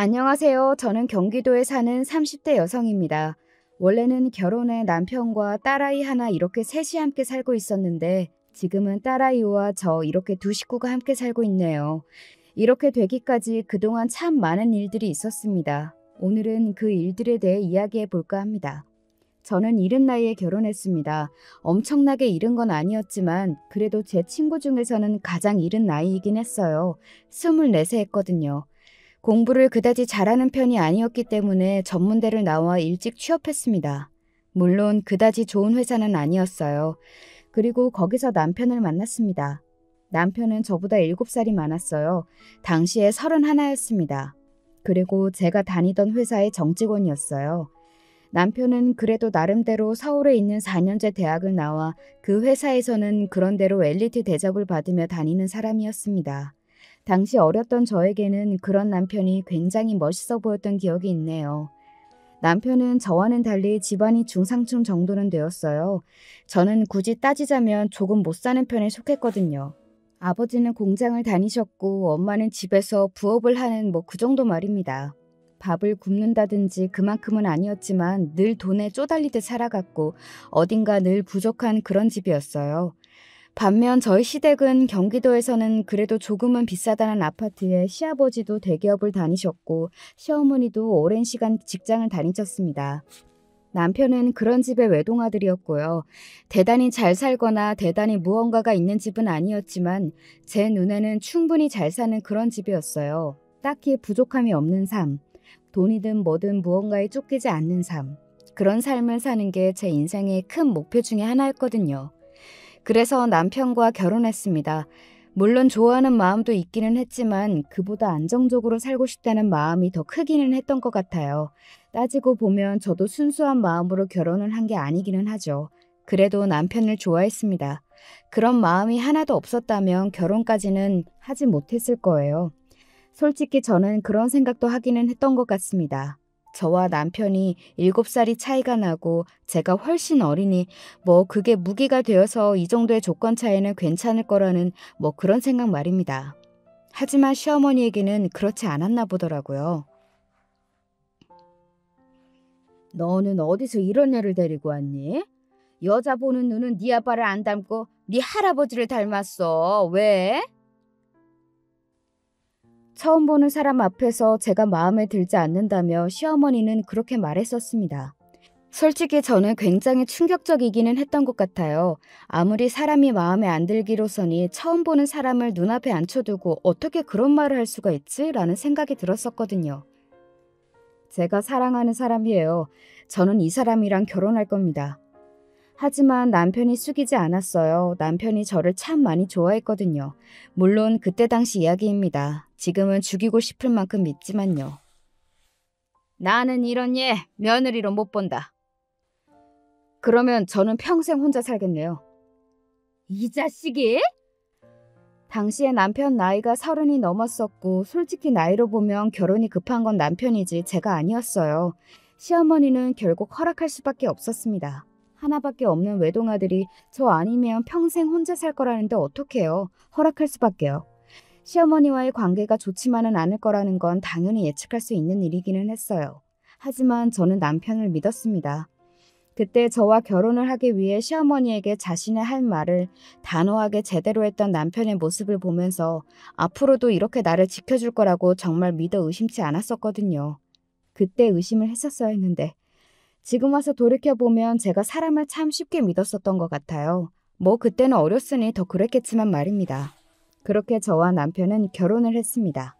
안녕하세요. 저는 경기도에 사는 30대 여성입니다. 원래는 결혼해 남편과 딸아이 하나 이렇게 셋이 함께 살고 있었는데 지금은 딸아이와 저 이렇게 두 식구가 함께 살고 있네요. 이렇게 되기까지 그동안 참 많은 일들이 있었습니다. 오늘은 그 일들에 대해 이야기해 볼까 합니다. 저는 이른 나이에 결혼했습니다. 엄청나게 이른 건 아니었지만 그래도 제 친구 중에서는 가장 이른 나이이긴 했어요. 24세 했거든요. 공부를 그다지 잘하는 편이 아니었기 때문에 전문대를 나와 일찍 취업했습니다. 물론 그다지 좋은 회사는 아니었어요. 그리고 거기서 남편을 만났습니다. 남편은 저보다 7살이 많았어요. 당시에 31였습니다. 그리고 제가 다니던 회사의 정직원이었어요. 남편은 그래도 나름대로 서울에 있는 4년제 대학을 나와 그 회사에서는 그런대로 엘리트 대접을 받으며 다니는 사람이었습니다. 당시 어렸던 저에게는 그런 남편이 굉장히 멋있어 보였던 기억이 있네요. 남편은 저와는 달리 집안이 중상층 정도는 되었어요. 저는 굳이 따지자면 조금 못 사는 편에 속했거든요. 아버지는 공장을 다니셨고 엄마는 집에서 부업을 하는 그 정도 말입니다. 밥을 굽는다든지 그만큼은 아니었지만 늘 돈에 쪼달리듯 살아갔고 어딘가 늘 부족한 그런 집이었어요. 반면 저희 시댁은 경기도에서는 그래도 조금은 비싸다는 아파트에 시아버지도 대기업을 다니셨고 시어머니도 오랜 시간 직장을 다니셨습니다. 남편은 그런 집의 외동아들이었고요. 대단히 잘 살거나 대단히 무언가가 있는 집은 아니었지만 제 눈에는 충분히 잘 사는 그런 집이었어요. 딱히 부족함이 없는 삶, 돈이든 뭐든 무언가에 쫓기지 않는 삶. 그런 삶을 사는 게 제 인생의 큰 목표 중에 하나였거든요. 그래서 남편과 결혼했습니다. 물론 좋아하는 마음도 있기는 했지만 그보다 안정적으로 살고 싶다는 마음이 더 크기는 했던 것 같아요. 따지고 보면 저도 순수한 마음으로 결혼을 한 게 아니기는 하죠. 그래도 남편을 좋아했습니다. 그런 마음이 하나도 없었다면 결혼까지는 하지 못했을 거예요. 솔직히 저는 그런 생각도 하기는 했던 것 같습니다. 저와 남편이 7살이 차이가 나고 제가 훨씬 어리니 그게 무기가 되어서 이 정도의 조건 차이는 괜찮을 거라는 그런 생각 말입니다. 하지만 시어머니에게는 그렇지 않았나 보더라고요. 너는 어디서 이런 애를 데리고 왔니? 여자 보는 눈은 네 아빠를 안 닮고 네 할아버지를 닮았어. 왜? 처음 보는 사람 앞에서 제가 마음에 들지 않는다며 시어머니는 그렇게 말했었습니다. 솔직히 저는 굉장히 충격적이기는 했던 것 같아요. 아무리 사람이 마음에 안 들기로서니 처음 보는 사람을 눈앞에 앉혀두고 어떻게 그런 말을 할 수가 있지? 라는 생각이 들었었거든요. 제가 사랑하는 사람이에요. 저는 이 사람이랑 결혼할 겁니다. 하지만 남편이 숙이지 않았어요. 남편이 저를 참 많이 좋아했거든요. 물론 그때 당시 이야기입니다. 지금은 죽이고 싶을 만큼 믿지만요. 나는 이런 얘 며느리로 못 본다. 그러면 저는 평생 혼자 살겠네요. 이 자식이? 당시에 남편 나이가 30이 넘었었고 솔직히 나이로 보면 결혼이 급한 건 남편이지 제가 아니었어요. 시어머니는 결국 허락할 수밖에 없었습니다. 하나밖에 없는 외동아들이 저 아니면 평생 혼자 살 거라는데 어떡해요. 허락할 수밖에요. 시어머니와의 관계가 좋지만은 않을 거라는 건 당연히 예측할 수 있는 일이기는 했어요. 하지만 저는 남편을 믿었습니다. 그때 저와 결혼을 하기 위해 시어머니에게 자신의 할 말을 단호하게 제대로 했던 남편의 모습을 보면서 앞으로도 이렇게 나를 지켜줄 거라고 정말 믿어 의심치 않았었거든요. 그때 의심을 했었어야 했는데 지금 와서 돌이켜보면 제가 사람을 참 쉽게 믿었었던 것 같아요. 그때는 어렸으니 더 그랬겠지만 말입니다. 그렇게 저와 남편은 결혼을 했습니다.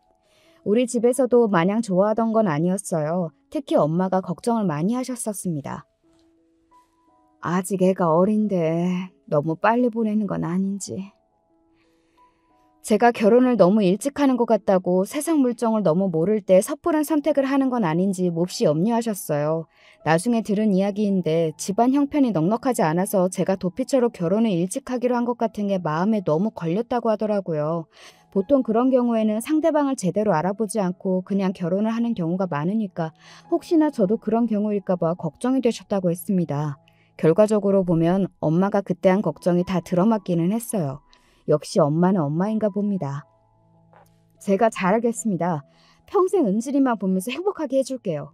우리 집에서도 마냥 좋아하던 건 아니었어요. 특히 엄마가 걱정을 많이 하셨었습니다. 아직 애가 어린데 너무 빨리 보내는 건 아닌지. 제가 결혼을 너무 일찍 하는 것 같다고 세상 물정을 너무 모를 때 섣부른 선택을 하는 건 아닌지 몹시 염려하셨어요. 나중에 들은 이야기인데 집안 형편이 넉넉하지 않아서 제가 도피처로 결혼을 일찍 하기로 한 것 같은 게 마음에 너무 걸렸다고 하더라고요. 보통 그런 경우에는 상대방을 제대로 알아보지 않고 그냥 결혼을 하는 경우가 많으니까 혹시나 저도 그런 경우일까 봐 걱정이 되셨다고 했습니다. 결과적으로 보면 엄마가 그때 한 걱정이 다 들어맞기는 했어요. 역시 엄마는 엄마인가 봅니다. 제가 잘 알겠습니다. 평생 은진이만 보면서 행복하게 해줄게요.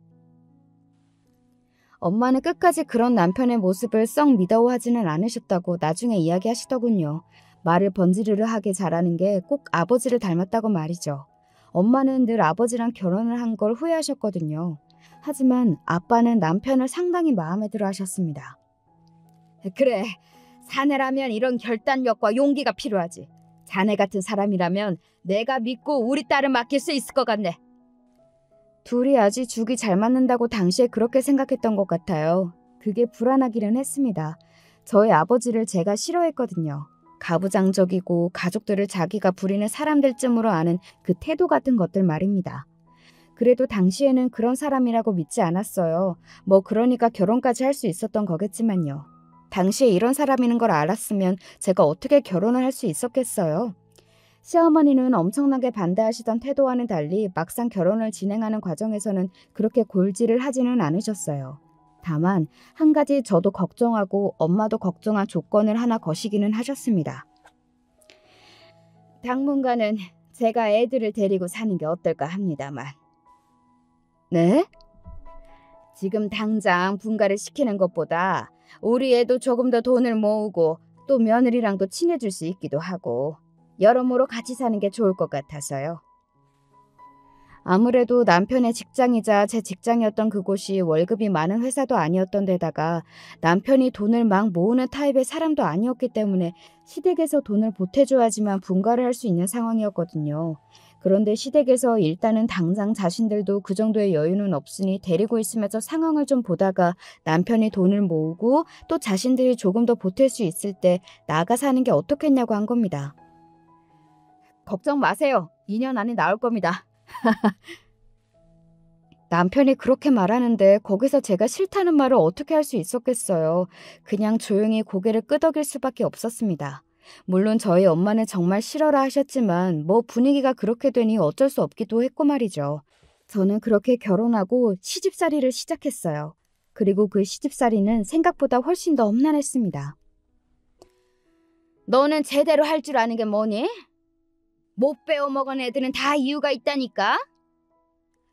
엄마는 끝까지 그런 남편의 모습을 썩 믿어하지는 않으셨다고 나중에 이야기하시더군요. 말을 번지르르 하게 잘하는 게 꼭 아버지를 닮았다고 말이죠. 엄마는 늘 아버지랑 결혼을 한 걸 후회하셨거든요. 하지만 아빠는 남편을 상당히 마음에 들어 하셨습니다. 그래, 사내라면 이런 결단력과 용기가 필요하지. 자네 같은 사람이라면 내가 믿고 우리 딸을 맡길 수 있을 것 같네. 둘이 아주 죽이 잘 맞는다고 당시에 그렇게 생각했던 것 같아요. 그게 불안하기는 했습니다. 저희 아버지를 제가 싫어했거든요. 가부장적이고 가족들을 자기가 부리는 사람들쯤으로 아는 그 태도 같은 것들 말입니다. 그래도 당시에는 그런 사람이라고 믿지 않았어요. 뭐 그러니까 결혼까지 할 수 있었던 거겠지만요. 당시에 이런 사람이는 걸 알았으면 제가 어떻게 결혼을 할 수 있었겠어요. 시어머니는 엄청나게 반대하시던 태도와는 달리 막상 결혼을 진행하는 과정에서는 그렇게 골지를 하지는 않으셨어요. 다만 한 가지 저도 걱정하고 엄마도 걱정한 조건을 하나 거시기는 하셨습니다. 당분간은 제가 애들을 데리고 사는 게 어떨까 합니다만. 네? 지금 당장 분가를 시키는 것보다 우리 애도 조금 더 돈을 모으고 또 며느리랑도 친해질 수 있기도 하고 여러모로 같이 사는 게 좋을 것 같아서요. 아무래도 남편의 직장이자 제 직장이었던 그곳이 월급이 많은 회사도 아니었던 데다가 남편이 돈을 막 모으는 타입의 사람도 아니었기 때문에 시댁에서 돈을 보태줘야지만 분가를 할 수 있는 상황이었거든요. 그런데 시댁에서 일단은 당장 자신들도 그 정도의 여유는 없으니 데리고 있으면서 상황을 좀 보다가 남편이 돈을 모으고 또 자신들이 조금 더 보탤 수 있을 때 나가 사는 게 어떻겠냐고 한 겁니다. 걱정 마세요. 2년 안에 나올 겁니다. 남편이 그렇게 말하는데 거기서 제가 싫다는 말을 어떻게 할 수 있었겠어요. 그냥 조용히 고개를 끄덕일 수밖에 없었습니다. 물론 저희 엄마는 정말 싫어라 하셨지만 뭐 분위기가 그렇게 되니 어쩔 수 없기도 했고 말이죠. 저는 그렇게 결혼하고 시집살이를 시작했어요. 그리고 그 시집살이는 생각보다 훨씬 더 험난했습니다. 너는 제대로 할 줄 아는 게 뭐니? 못 배워먹은 애들은 다 이유가 있다니까?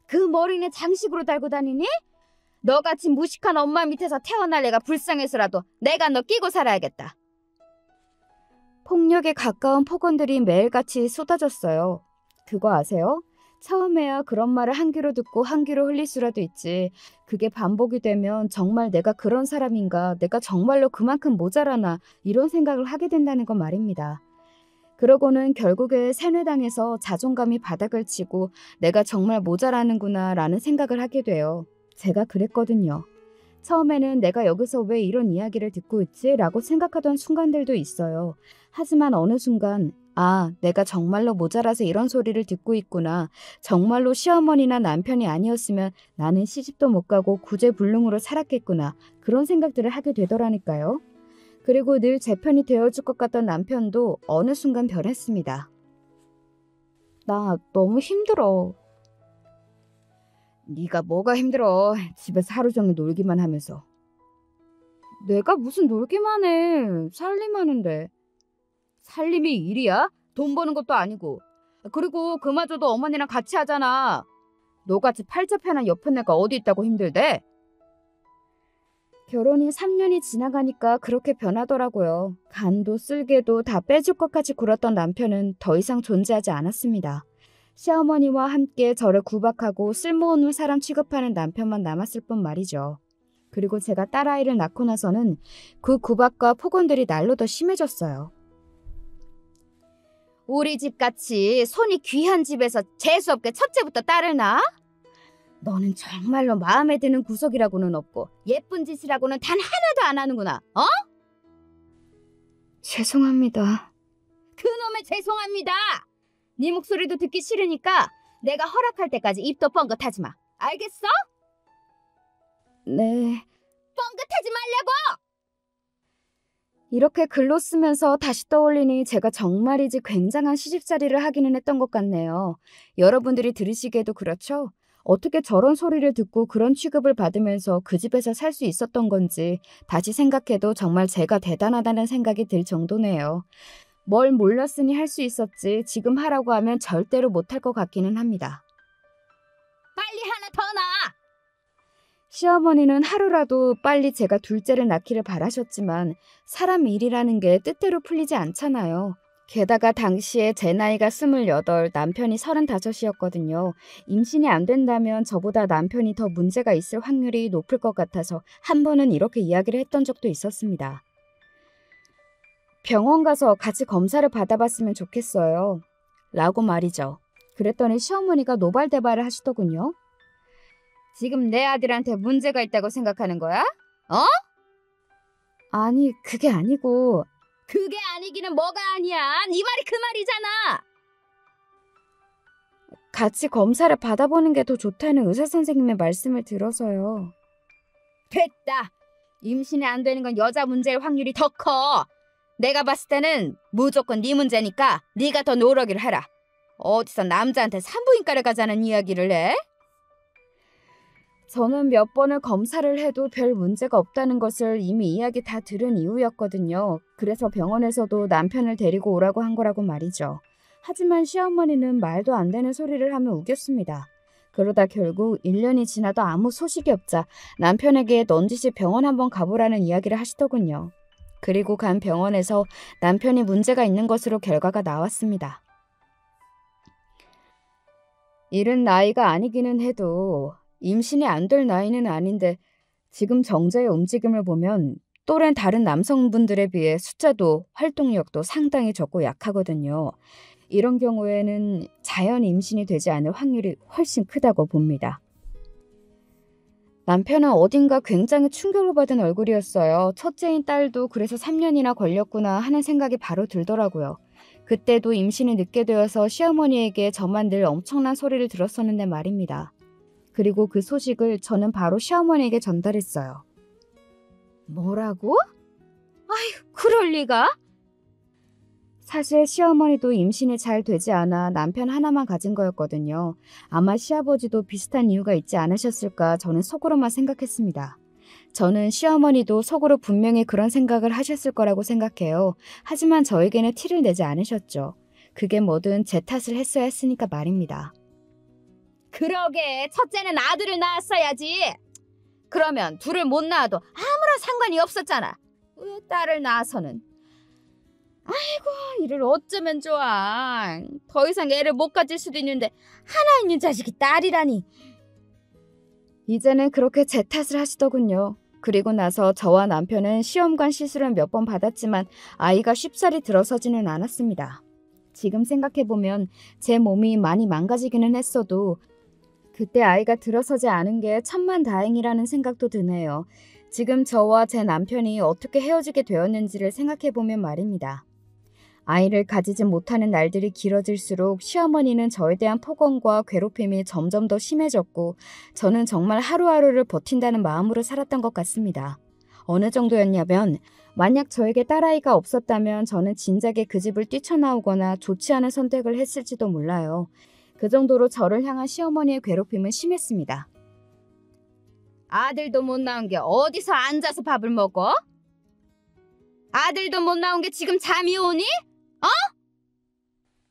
그 머리는 장식으로 달고 다니니? 너같이 무식한 엄마 밑에서 태어날 애가 불쌍해서라도 내가 너 끼고 살아야겠다. 폭력에 가까운 폭언들이 매일같이 쏟아졌어요. 그거 아세요? 처음에야 그런 말을 한 귀로 듣고 한 귀로 흘릴 수라도 있지. 그게 반복이 되면 정말 내가 그런 사람인가, 내가 정말로 그만큼 모자라나 이런 생각을 하게 된다는 건 말입니다. 그러고는 결국에 세뇌당해서 자존감이 바닥을 치고 내가 정말 모자라는구나 라는 생각을 하게 돼요. 제가 그랬거든요. 처음에는 내가 여기서 왜 이런 이야기를 듣고 있지? 라고 생각하던 순간들도 있어요. 하지만 어느 순간 내가 정말로 모자라서 이런 소리를 듣고 있구나. 정말로 시어머니나 남편이 아니었으면 나는 시집도 못 가고 구제불능으로 살았겠구나. 그런 생각들을 하게 되더라니까요. 그리고 늘 제 편이 되어줄 것 같던 남편도 어느 순간 변했습니다. 나 너무 힘들어. 네가 뭐가 힘들어. 집에서 하루 종일 놀기만 하면서. 내가 무슨 놀기만 해. 살림하는데. 살림이 일이야? 돈 버는 것도 아니고. 그리고 그마저도 어머니랑 같이 하잖아. 너같이 팔자편한 옆에 애가 어디 있다고 힘들대? 결혼이 3년이 지나가니까 그렇게 변하더라고요. 간도 쓸개도 다 빼줄 것까지 굴었던 남편은 더 이상 존재하지 않았습니다. 시어머니와 함께 저를 구박하고 쓸모없는 사람 취급하는 남편만 남았을 뿐 말이죠. 그리고 제가 딸아이를 낳고 나서는 그 구박과 폭언들이 날로 더 심해졌어요. 우리 집같이 손이 귀한 집에서 재수없게 첫째부터 딸을 낳아? 너는 정말로 마음에 드는 구석이라고는 없고 예쁜 짓이라고는 단 하나도 안 하는구나. 어? 죄송합니다. 그놈의 죄송합니다. 네 목소리도 듣기 싫으니까 내가 허락할 때까지 입도 뻥긋하지 마. 알겠어? 네. 뻥긋하지 말라고! 이렇게 글로 쓰면서 다시 떠올리니 제가 정말이지 굉장한 시집살이를 하기는 했던 것 같네요. 여러분들이 들으시기에도 그렇죠? 어떻게 저런 소리를 듣고 그런 취급을 받으면서 그 집에서 살 수 있었던 건지 다시 생각해도 정말 제가 대단하다는 생각이 들 정도네요. 뭘 몰랐으니 할 수 있었지 지금 하라고 하면 절대로 못할 것 같기는 합니다. 하나 더 낳아. 시어머니는 하루라도 빨리 제가 둘째를 낳기를 바라셨지만 사람 일이라는 게 뜻대로 풀리지 않잖아요. 게다가 당시에 제 나이가 28, 남편이 35이었거든요. 임신이 안 된다면 저보다 남편이 더 문제가 있을 확률이 높을 것 같아서 한 번은 이렇게 이야기를 했던 적도 있었습니다. 병원 가서 같이 검사를 받아봤으면 좋겠어요. 라고 말이죠. 그랬더니 시어머니가 노발대발을 하시더군요. 지금 내 아들한테 문제가 있다고 생각하는 거야? 어? 아니, 그게 아니고. 그게 아니기는 뭐가 아니야. 네 말이 그 말이잖아. 같이 검사를 받아보는 게 더 좋다는 의사 선생님의 말씀을 들어서요. 됐다. 임신이 안 되는 건 여자 문제일 확률이 더 커. 내가 봤을 때는 무조건 네 문제니까 네가 더 노력을 해라. 어디서 남자한테 산부인과를 가자는 이야기를 해? 저는 몇 번을 검사를 해도 별 문제가 없다는 것을 이미 이야기 다 들은 이후였거든요. 그래서 병원에서도 남편을 데리고 오라고 한 거라고 말이죠. 하지만 시어머니는 말도 안 되는 소리를 하며 우겼습니다. 그러다 결국 1년이 지나도 아무 소식이 없자 남편에게 넌지시 병원 한번 가보라는 이야기를 하시더군요. 그리고 간 병원에서 남편이 문제가 있는 것으로 결과가 나왔습니다. 이른 나이가 아니기는 해도 임신이 안 될 나이는 아닌데 지금 정자의 움직임을 보면 또래 다른 남성분들에 비해 숫자도 활동력도 상당히 적고 약하거든요. 이런 경우에는 자연 임신이 되지 않을 확률이 훨씬 크다고 봅니다. 남편은 어딘가 굉장히 충격을 받은 얼굴이었어요. 첫째인 딸도 그래서 3년이나 걸렸구나 하는 생각이 바로 들더라고요. 그때도 임신이 늦게 되어서 시어머니에게 저만 늘 엄청난 소리를 들었었는데 말입니다. 그리고 그 소식을 저는 바로 시어머니에게 전달했어요. 뭐라고? 아휴, 그럴 리가? 사실 시어머니도 임신이 잘 되지 않아 남편 하나만 가진 거였거든요. 아마 시아버지도 비슷한 이유가 있지 않으셨을까 저는 속으로만 생각했습니다. 저는 시어머니도 속으로 분명히 그런 생각을 하셨을 거라고 생각해요. 하지만 저에게는 티를 내지 않으셨죠. 그게 뭐든 제 탓을 했어야 했으니까 말입니다. 그러게, 첫째는 아들을 낳았어야지. 그러면 둘을 못 낳아도 아무런 상관이 없었잖아. 왜 딸을 낳아서는? 아이고, 이를 어쩌면 좋아. 더 이상 애를 못 가질 수도 있는데 하나 있는 자식이 딸이라니. 이제는 그렇게 제 탓을 하시더군요. 그리고 나서 저와 남편은 시험관 시술을 몇 번 받았지만 아이가 쉽사리 들어서지는 않았습니다. 지금 생각해보면 제 몸이 많이 망가지기는 했어도 그때 아이가 들어서지 않은 게 천만다행이라는 생각도 드네요. 지금 저와 제 남편이 어떻게 헤어지게 되었는지를 생각해보면 말입니다. 아이를 가지지 못하는 날들이 길어질수록 시어머니는 저에 대한 폭언과 괴롭힘이 점점 더 심해졌고 저는 정말 하루하루를 버틴다는 마음으로 살았던 것 같습니다. 어느 정도였냐면 만약 저에게 딸아이가 없었다면 저는 진작에 그 집을 뛰쳐나오거나 좋지 않은 선택을 했을지도 몰라요. 그 정도로 저를 향한 시어머니의 괴롭힘은 심했습니다. 아들도 못 낳은 게 어디서 앉아서 밥을 먹어? 아들도 못 낳은 게 지금 잠이 오니?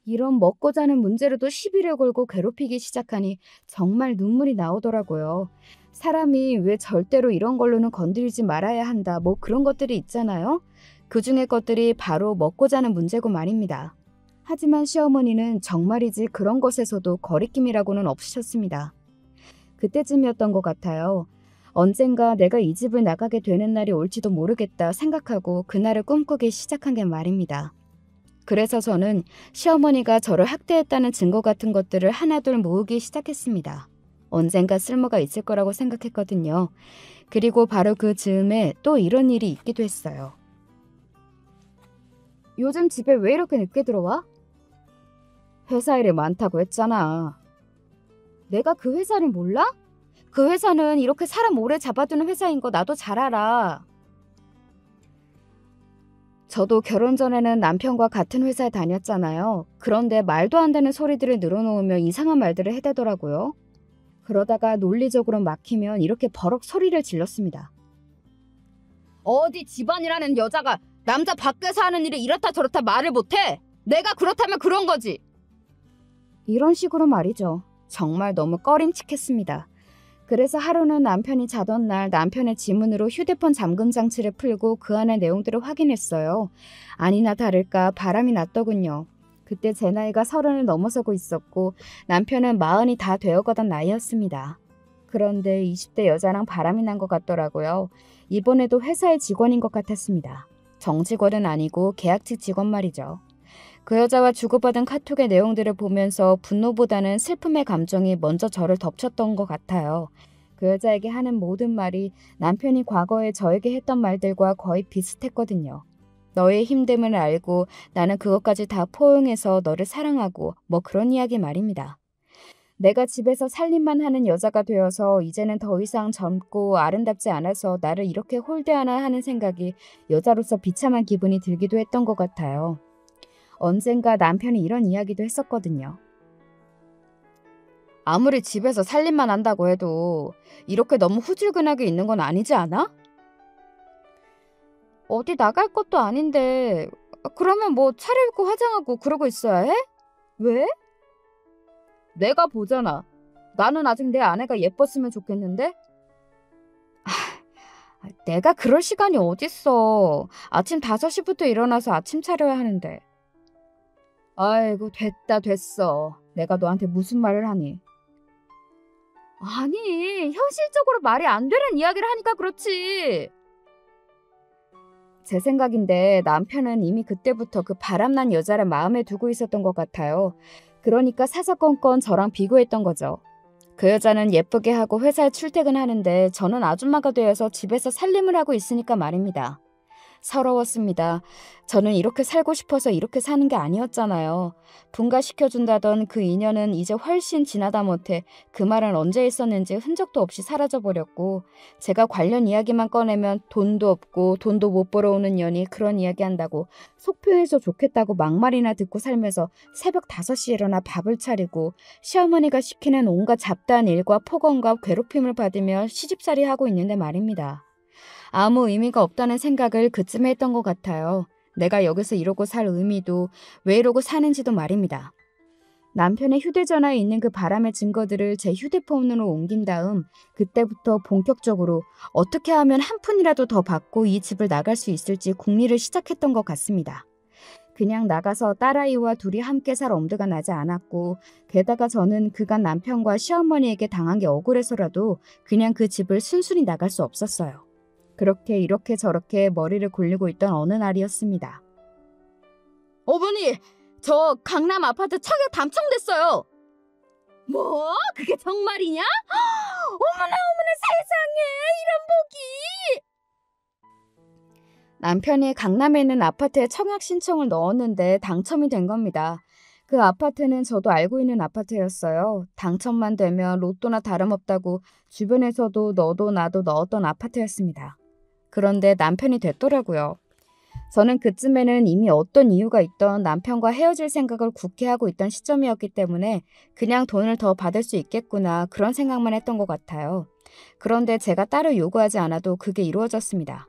이런 먹고 자는 문제로도 시비를 걸고 괴롭히기 시작하니 정말 눈물이 나오더라고요. 사람이 왜 절대로 이런 걸로는 건드리지 말아야 한다 뭐 그런 것들이 있잖아요. 그 중의 것들이 바로 먹고 자는 문제고 말입니다. 하지만 시어머니는 정말이지 그런 것에서도 거리낌이라고는 없으셨습니다. 그때쯤이었던 것 같아요. 언젠가 내가 이 집을 나가게 되는 날이 올지도 모르겠다 생각하고 그날을 꿈꾸기 시작한 게 말입니다. 그래서 저는 시어머니가 저를 학대했다는 증거 같은 것들을 하나둘 모으기 시작했습니다. 언젠가 쓸모가 있을 거라고 생각했거든요. 그리고 바로 그 즈음에 또 이런 일이 있기도 했어요. 요즘 집에 왜 이렇게 늦게 들어와? 회사 일이 많다고 했잖아. 내가 그 회사를 몰라? 그 회사는 이렇게 사람 오래 잡아두는 회사인 거 나도 잘 알아. 저도 결혼 전에는 남편과 같은 회사에 다녔잖아요. 그런데 말도 안 되는 소리들을 늘어놓으며 이상한 말들을 해대더라고요. 그러다가 논리적으로 막히면 이렇게 버럭 소리를 질렀습니다. 어디 집안이라는 여자가 남자 밖에서 하는 일을 이렇다 저렇다 말을 못해? 내가 그렇다면 그런 거지. 이런 식으로 말이죠. 정말 너무 꺼림칙했습니다. 그래서 하루는 남편이 자던 날 남편의 지문으로 휴대폰 잠금 장치를 풀고 그 안의 내용들을 확인했어요. 아니나 다를까 바람이 났더군요. 그때 제 나이가 30을 넘어서고 있었고 남편은 40이 다 되어가던 나이였습니다. 그런데 20대 여자랑 바람이 난 것 같더라고요. 이번에도 회사의 직원인 것 같았습니다. 정직원은 아니고 계약직 직원 말이죠. 그 여자와 주고받은 카톡의 내용들을 보면서 분노보다는 슬픔의 감정이 먼저 저를 덮쳤던 것 같아요. 그 여자에게 하는 모든 말이 남편이 과거에 저에게 했던 말들과 거의 비슷했거든요. 너의 힘듦을 알고 나는 그것까지 다 포용해서 너를 사랑하고 뭐 그런 이야기 말입니다. 내가 집에서 살림만 하는 여자가 되어서 이제는 더 이상 젊고 아름답지 않아서 나를 이렇게 홀대하나 하는 생각이 여자로서 비참한 기분이 들기도 했던 것 같아요. 언젠가 남편이 이런 이야기도 했었거든요. 아무리 집에서 살림만 한다고 해도 이렇게 너무 후줄근하게 있는 건 아니지 않아? 어디 나갈 것도 아닌데 그러면 뭐 차려입고 화장하고 그러고 있어야 해? 왜? 내가 보잖아. 나는 아직 내 아내가 예뻤으면 좋겠는데? 내가 그럴 시간이 어딨어. 아침 5시부터 일어나서 아침 차려야 하는데. 아이고 됐어. 내가 너한테 무슨 말을 하니? 아니, 현실적으로 말이 안 되는 이야기를 하니까 그렇지. 제 생각인데 남편은 이미 그때부터 그 바람난 여자를 마음에 두고 있었던 것 같아요. 그러니까 사사건건 저랑 비교했던 거죠. 그 여자는 예쁘게 하고 회사에 출퇴근하는데 저는 아줌마가 되어서 집에서 살림을 하고 있으니까 말입니다. 서러웠습니다. 저는 이렇게 살고 싶어서 이렇게 사는 게 아니었잖아요. 분가시켜준다던 그 인연은 이제 훨씬 지나다 못해 그 말은 언제 있었는지 흔적도 없이 사라져버렸고 제가 관련 이야기만 꺼내면 돈도 없고 돈도 못 벌어오는 년이 그런 이야기 한다고 속표해서 좋겠다고 막말이나 듣고 살면서 새벽 5시에 일어나 밥을 차리고 시어머니가 시키는 온갖 잡다한 일과 폭언과 괴롭힘을 받으며 시집살이 하고 있는데 말입니다. 아무 의미가 없다는 생각을 그쯤에 했던 것 같아요. 내가 여기서 이러고 살 의미도 왜 이러고 사는지도 말입니다. 남편의 휴대전화에 있는 그 바람의 증거들을 제 휴대폰으로 옮긴 다음 그때부터 본격적으로 어떻게 하면 한 푼이라도 더 받고 이 집을 나갈 수 있을지 궁리를 시작했던 것 같습니다. 그냥 나가서 딸아이와 둘이 함께 살 엄두가 나지 않았고 게다가 저는 그간 남편과 시어머니에게 당한 게 억울해서라도 그냥 그 집을 순순히 나갈 수 없었어요. 그렇게 이렇게 저렇게 머리를 굴리고 있던 어느 날이었습니다. 어머니, 저 강남 아파트 청약 당첨됐어요. 뭐? 그게 정말이냐? 어머나 세상에 이런 복이! 남편이 강남에 있는 아파트에 청약 신청을 넣었는데 당첨이 된 겁니다. 그 아파트는 저도 알고 있는 아파트였어요. 당첨만 되면 로또나 다름없다고 주변에서도 너도 나도 넣었던 아파트였습니다. 그런데 남편이 됐더라고요. 저는 그쯤에는 이미 어떤 이유가 있던 남편과 헤어질 생각을 굳게 하고 있던 시점이었기 때문에 그냥 돈을 더 받을 수 있겠구나 그런 생각만 했던 것 같아요. 그런데 제가 따로 요구하지 않아도 그게 이루어졌습니다.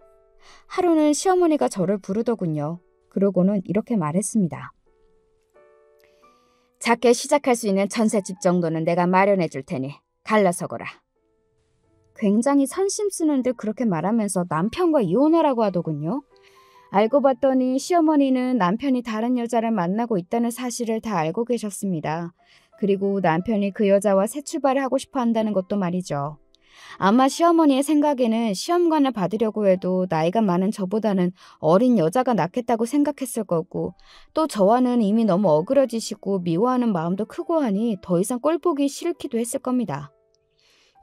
하루는 시어머니가 저를 부르더군요. 그러고는 이렇게 말했습니다. 작게 시작할 수 있는 전셋집 정도는 내가 마련해 줄 테니 갈라서거라. 굉장히 선심 쓰는 듯 그렇게 말하면서 남편과 이혼하라고 하더군요. 알고 봤더니 시어머니는 남편이 다른 여자를 만나고 있다는 사실을 다 알고 계셨습니다. 그리고 남편이 그 여자와 새 출발을 하고 싶어 한다는 것도 말이죠. 아마 시어머니의 생각에는 시험관을 받으려고 해도 나이가 많은 저보다는 어린 여자가 낫겠다고 생각했을 거고 또 저와는 이미 너무 어그러지시고 미워하는 마음도 크고 하니 더 이상 꼴 보기 싫기도 했을 겁니다.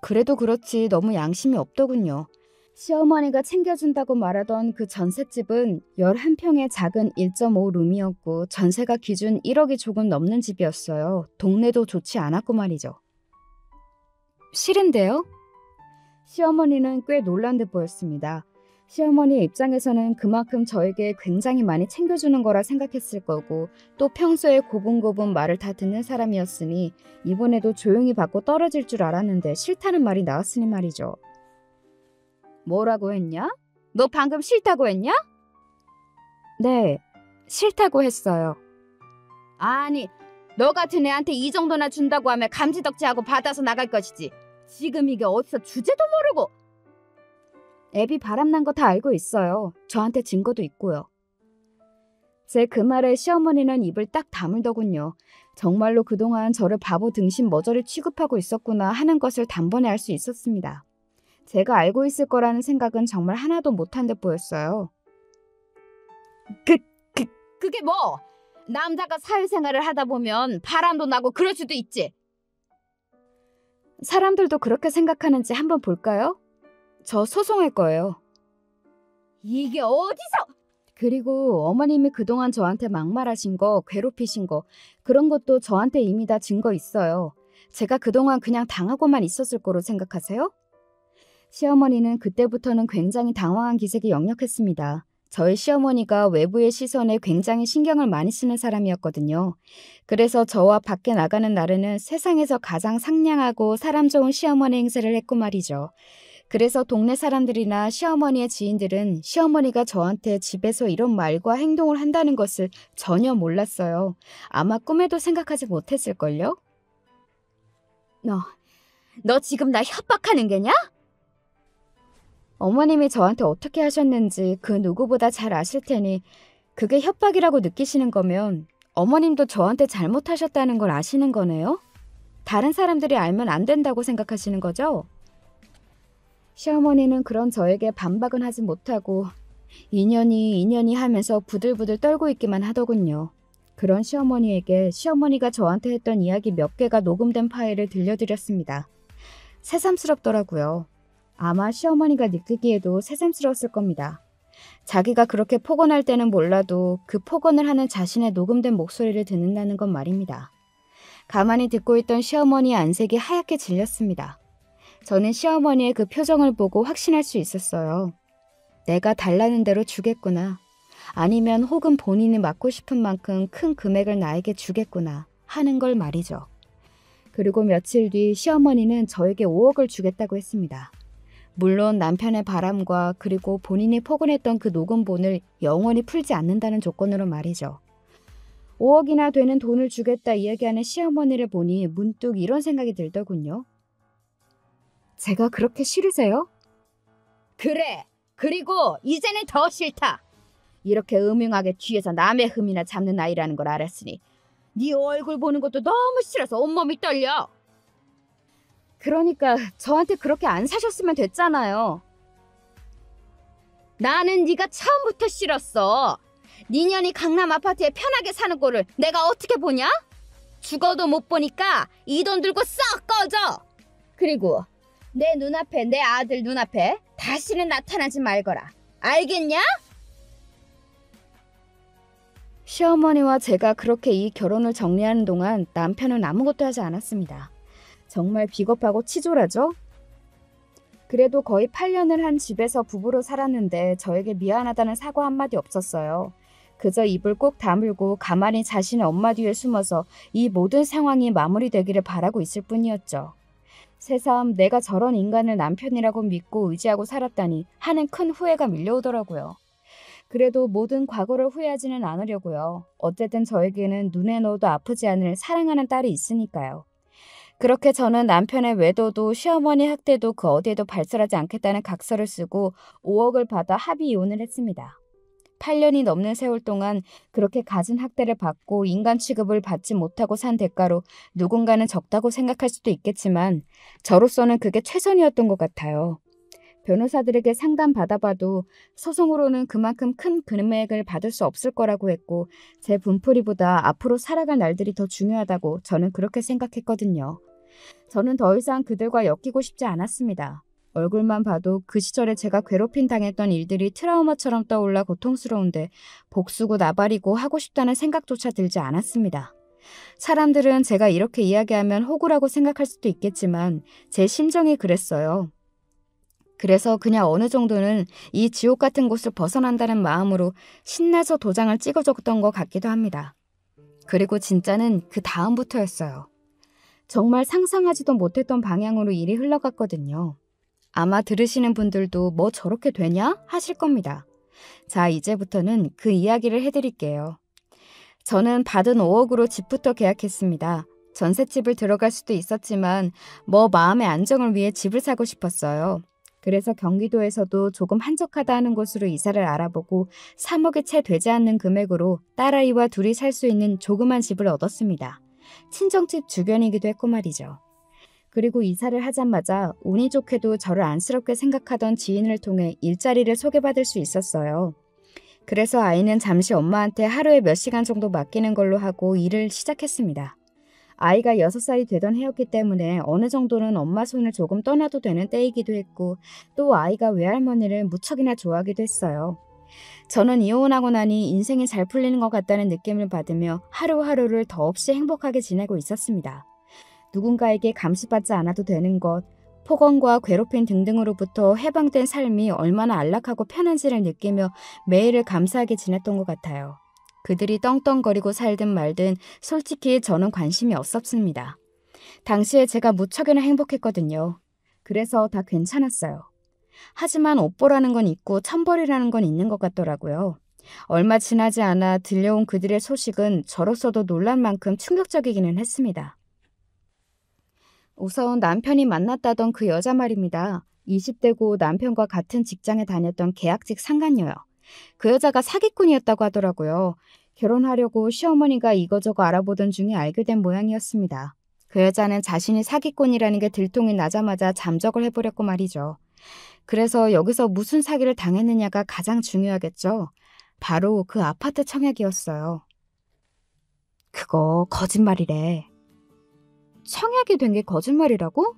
그래도 그렇지 너무 양심이 없더군요. 시어머니가 챙겨준다고 말하던 그 전셋집은 11평의 작은 1.5룸이었고 전세가 기준 1억이 조금 넘는 집이었어요. 동네도 좋지 않았고 말이죠. 싫은데요? 시어머니는 꽤 놀란 듯 보였습니다. 시어머니의 입장에서는 그만큼 저에게 굉장히 많이 챙겨주는 거라 생각했을 거고 또 평소에 고분고분 말을 다 듣는 사람이었으니 이번에도 조용히 받고 떨어질 줄 알았는데 싫다는 말이 나왔으니 말이죠. 뭐라고 했냐? 너 방금 싫다고 했냐? 네, 싫다고 했어요. 아니, 너 같은 애한테 이 정도나 준다고 하면 감지덕지하고 받아서 나갈 것이지. 지금 이게 어디서 주제도 모르고. 애비 바람난 거 다 알고 있어요. 저한테 증거도 있고요. 제 그 말에 시어머니는 입을 딱 다물더군요. 정말로 그동안 저를 바보 등신 머저리 취급하고 있었구나 하는 것을 단번에 알 수 있었습니다. 제가 알고 있을 거라는 생각은 정말 하나도 못한 듯 보였어요. 그게 뭐? 남자가 사회생활을 하다 보면 바람도 나고 그럴 수도 있지. 사람들도 그렇게 생각하는지 한번 볼까요? 저 소송할 거예요. 이게 어디서? 그리고 어머님이 그동안 저한테 막말하신 거, 괴롭히신 거 그런 것도 저한테 이미 다 증거 있어요. 제가 그동안 그냥 당하고만 있었을 거로 생각하세요? 시어머니는 그때부터는 굉장히 당황한 기색이 역력했습니다. 저희 시어머니가 외부의 시선에 굉장히 신경을 많이 쓰는 사람이었거든요. 그래서 저와 밖에 나가는 날에는 세상에서 가장 상냥하고 사람 좋은 시어머니 행세를 했고 말이죠. 그래서 동네 사람들이나 시어머니의 지인들은 시어머니가 저한테 집에서 이런 말과 행동을 한다는 것을 전혀 몰랐어요. 아마 꿈에도 생각하지 못했을걸요? 너 지금 나 협박하는 게냐? 어머님이 저한테 어떻게 하셨는지 그 누구보다 잘 아실 테니 그게 협박이라고 느끼시는 거면 어머님도 저한테 잘못하셨다는 걸 아시는 거네요? 다른 사람들이 알면 안 된다고 생각하시는 거죠? 시어머니는 그런 저에게 반박은 하지 못하고 이년이 하면서 부들부들 떨고 있기만 하더군요. 그런 시어머니에게 시어머니가 저한테 했던 이야기 몇 개가 녹음된 파일을 들려드렸습니다. 새삼스럽더라고요. 아마 시어머니가 느끼기에도 새삼스러웠을 겁니다. 자기가 그렇게 폭언할 때는 몰라도 그 폭언을 하는 자신의 녹음된 목소리를 듣는다는 건 말입니다. 가만히 듣고 있던 시어머니의 안색이 하얗게 질렸습니다. 저는 시어머니의 그 표정을 보고 확신할 수 있었어요. 내가 달라는 대로 주겠구나. 아니면 혹은 본인이 맡고 싶은 만큼 큰 금액을 나에게 주겠구나 하는 걸 말이죠. 그리고 며칠 뒤 시어머니는 저에게 5억을 주겠다고 했습니다. 물론 남편의 바람과 그리고 본인이 폭언했던 그 녹음본을 영원히 풀지 않는다는 조건으로 말이죠. 5억이나 되는 돈을 주겠다 이야기하는 시어머니를 보니 문득 이런 생각이 들더군요. 제가 그렇게 싫으세요? 그래. 그리고 이제는 더 싫다. 이렇게 음흉하게 뒤에서 남의 흠이나 잡는 아이라는 걸 알았으니 네 얼굴 보는 것도 너무 싫어서 온몸이 떨려. 그러니까 저한테 그렇게 안 사셨으면 됐잖아요. 나는 네가 처음부터 싫었어. 니년이 강남 아파트에 편하게 사는 꼴을 내가 어떻게 보냐? 죽어도 못 보니까 이 돈 들고 썩 꺼져. 그리고 내 눈앞에, 내 아들 눈앞에 다시는 나타나지 말거라. 알겠냐? 시어머니와 제가 그렇게 이 결혼을 정리하는 동안 남편은 아무것도 하지 않았습니다. 정말 비겁하고 치졸하죠? 그래도 거의 8년을 한 집에서 부부로 살았는데 저에게 미안하다는 사과 한마디 없었어요. 그저 입을 꼭 다물고 가만히 자신의 엄마 뒤에 숨어서 이 모든 상황이 마무리되기를 바라고 있을 뿐이었죠. 새삼 내가 저런 인간을 남편이라고 믿고 의지하고 살았다니 하는 큰 후회가 밀려오더라고요. 그래도 모든 과거를 후회하지는 않으려고요. 어쨌든 저에게는 눈에 넣어도 아프지 않을 사랑하는 딸이 있으니까요. 그렇게 저는 남편의 외도도 시어머니 학대도 그 어디에도 발설하지 않겠다는 각서를 쓰고 5억을 받아 합의 이혼을 했습니다. 8년이 넘는 세월 동안 그렇게 갖은 학대를 받고 인간 취급을 받지 못하고 산 대가로 누군가는 적다고 생각할 수도 있겠지만 저로서는 그게 최선이었던 것 같아요. 변호사들에게 상담 받아봐도 소송으로는 그만큼 큰 금액을 받을 수 없을 거라고 했고 제 분풀이보다 앞으로 살아갈 날들이 더 중요하다고 저는 그렇게 생각했거든요. 저는 더 이상 그들과 엮이고 싶지 않았습니다. 얼굴만 봐도 그 시절에 제가 괴롭힘 당했던 일들이 트라우마처럼 떠올라 고통스러운데 복수고 나발이고 하고 싶다는 생각조차 들지 않았습니다. 사람들은 제가 이렇게 이야기하면 호구라고 생각할 수도 있겠지만 제 심정이 그랬어요. 그래서 그냥 어느 정도는 이 지옥 같은 곳을 벗어난다는 마음으로 신나서 도장을 찍어줬던 것 같기도 합니다. 그리고 진짜는 그 다음부터였어요. 정말 상상하지도 못했던 방향으로 일이 흘러갔거든요. 아마 들으시는 분들도 뭐 저렇게 되냐? 하실 겁니다. 자, 이제부터는 그 이야기를 해드릴게요. 저는 받은 5억으로 집부터 계약했습니다. 전셋집을 들어갈 수도 있었지만 뭐 마음의 안정을 위해 집을 사고 싶었어요. 그래서 경기도에서도 조금 한적하다 하는 곳으로 이사를 알아보고 3억이 채 되지 않는 금액으로 딸아이와 둘이 살 수 있는 조그만 집을 얻었습니다. 친정집 주변이기도 했고 말이죠. 그리고 이사를 하자마자 운이 좋게도 저를 안쓰럽게 생각하던 지인을 통해 일자리를 소개받을 수 있었어요. 그래서 아이는 잠시 엄마한테 하루에 몇 시간 정도 맡기는 걸로 하고 일을 시작했습니다. 아이가 6살이 되던 해였기 때문에 어느 정도는 엄마 손을 조금 떠나도 되는 때이기도 했고 또 아이가 외할머니를 무척이나 좋아하기도 했어요. 저는 이혼하고 나니 인생이 잘 풀리는 것 같다는 느낌을 받으며 하루하루를 더없이 행복하게 지내고 있었습니다. 누군가에게 감시받지 않아도 되는 것, 폭언과 괴롭힘 등등으로부터 해방된 삶이 얼마나 안락하고 편한지를 느끼며 매일을 감사하게 지냈던 것 같아요. 그들이 떵떵거리고 살든 말든 솔직히 저는 관심이 없었습니다. 당시에 제가 무척이나 행복했거든요. 그래서 다 괜찮았어요. 하지만 옥보라는 건 있고 천벌이라는 건 있는 것 같더라고요. 얼마 지나지 않아 들려온 그들의 소식은 저로서도 놀랄 만큼 충격적이기는 했습니다. 우선 남편이 만났다던 그 여자 말입니다. 20대고 남편과 같은 직장에 다녔던 계약직 상간녀요. 그 여자가 사기꾼이었다고 하더라고요. 결혼하려고 시어머니가 이거저거 알아보던 중에 알게 된 모양이었습니다. 그 여자는 자신이 사기꾼이라는 게 들통이 나자마자 잠적을 해버렸고 말이죠. 그래서 여기서 무슨 사기를 당했느냐가 가장 중요하겠죠. 바로 그 아파트 청약이었어요. 그거 거짓말이래. 청약이 된 게 거짓말이라고?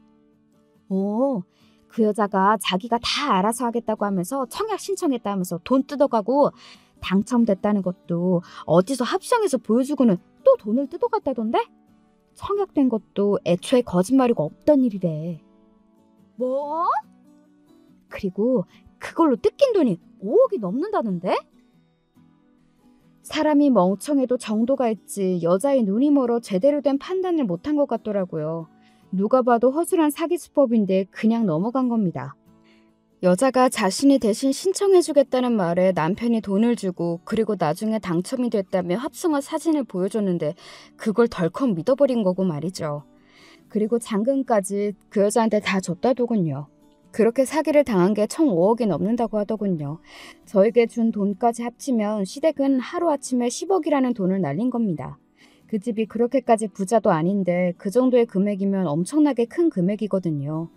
그 여자가 자기가 다 알아서 하겠다고 하면서 청약 신청했다 하면서 돈 뜯어가고 당첨됐다는 것도 어디서 합성해서 보여주고는 또 돈을 뜯어갔다던데? 청약된 것도 애초에 거짓말이고 없던 일이래. 뭐? 그리고 그걸로 뜯긴 돈이 5억이 넘는다던데? 사람이 멍청해도 정도가 있지 여자의 눈이 멀어 제대로 된 판단을 못한 것 같더라고요. 누가 봐도 허술한 사기 수법인데 그냥 넘어간 겁니다. 여자가 자신이 대신 신청해주겠다는 말에 남편이 돈을 주고 그리고 나중에 당첨이 됐다며 합성한 사진을 보여줬는데 그걸 덜컥 믿어버린 거고 말이죠. 그리고 잔금까지 그 여자한테 다 줬다더군요. 그렇게 사기를 당한 게 총 5억이 넘는다고 하더군요. 저에게 준 돈까지 합치면 시댁은 하루아침에 10억이라는 돈을 날린 겁니다. 그 집이 그렇게까지 부자도 아닌데 그 정도의 금액이면 엄청나게 큰 금액이거든요.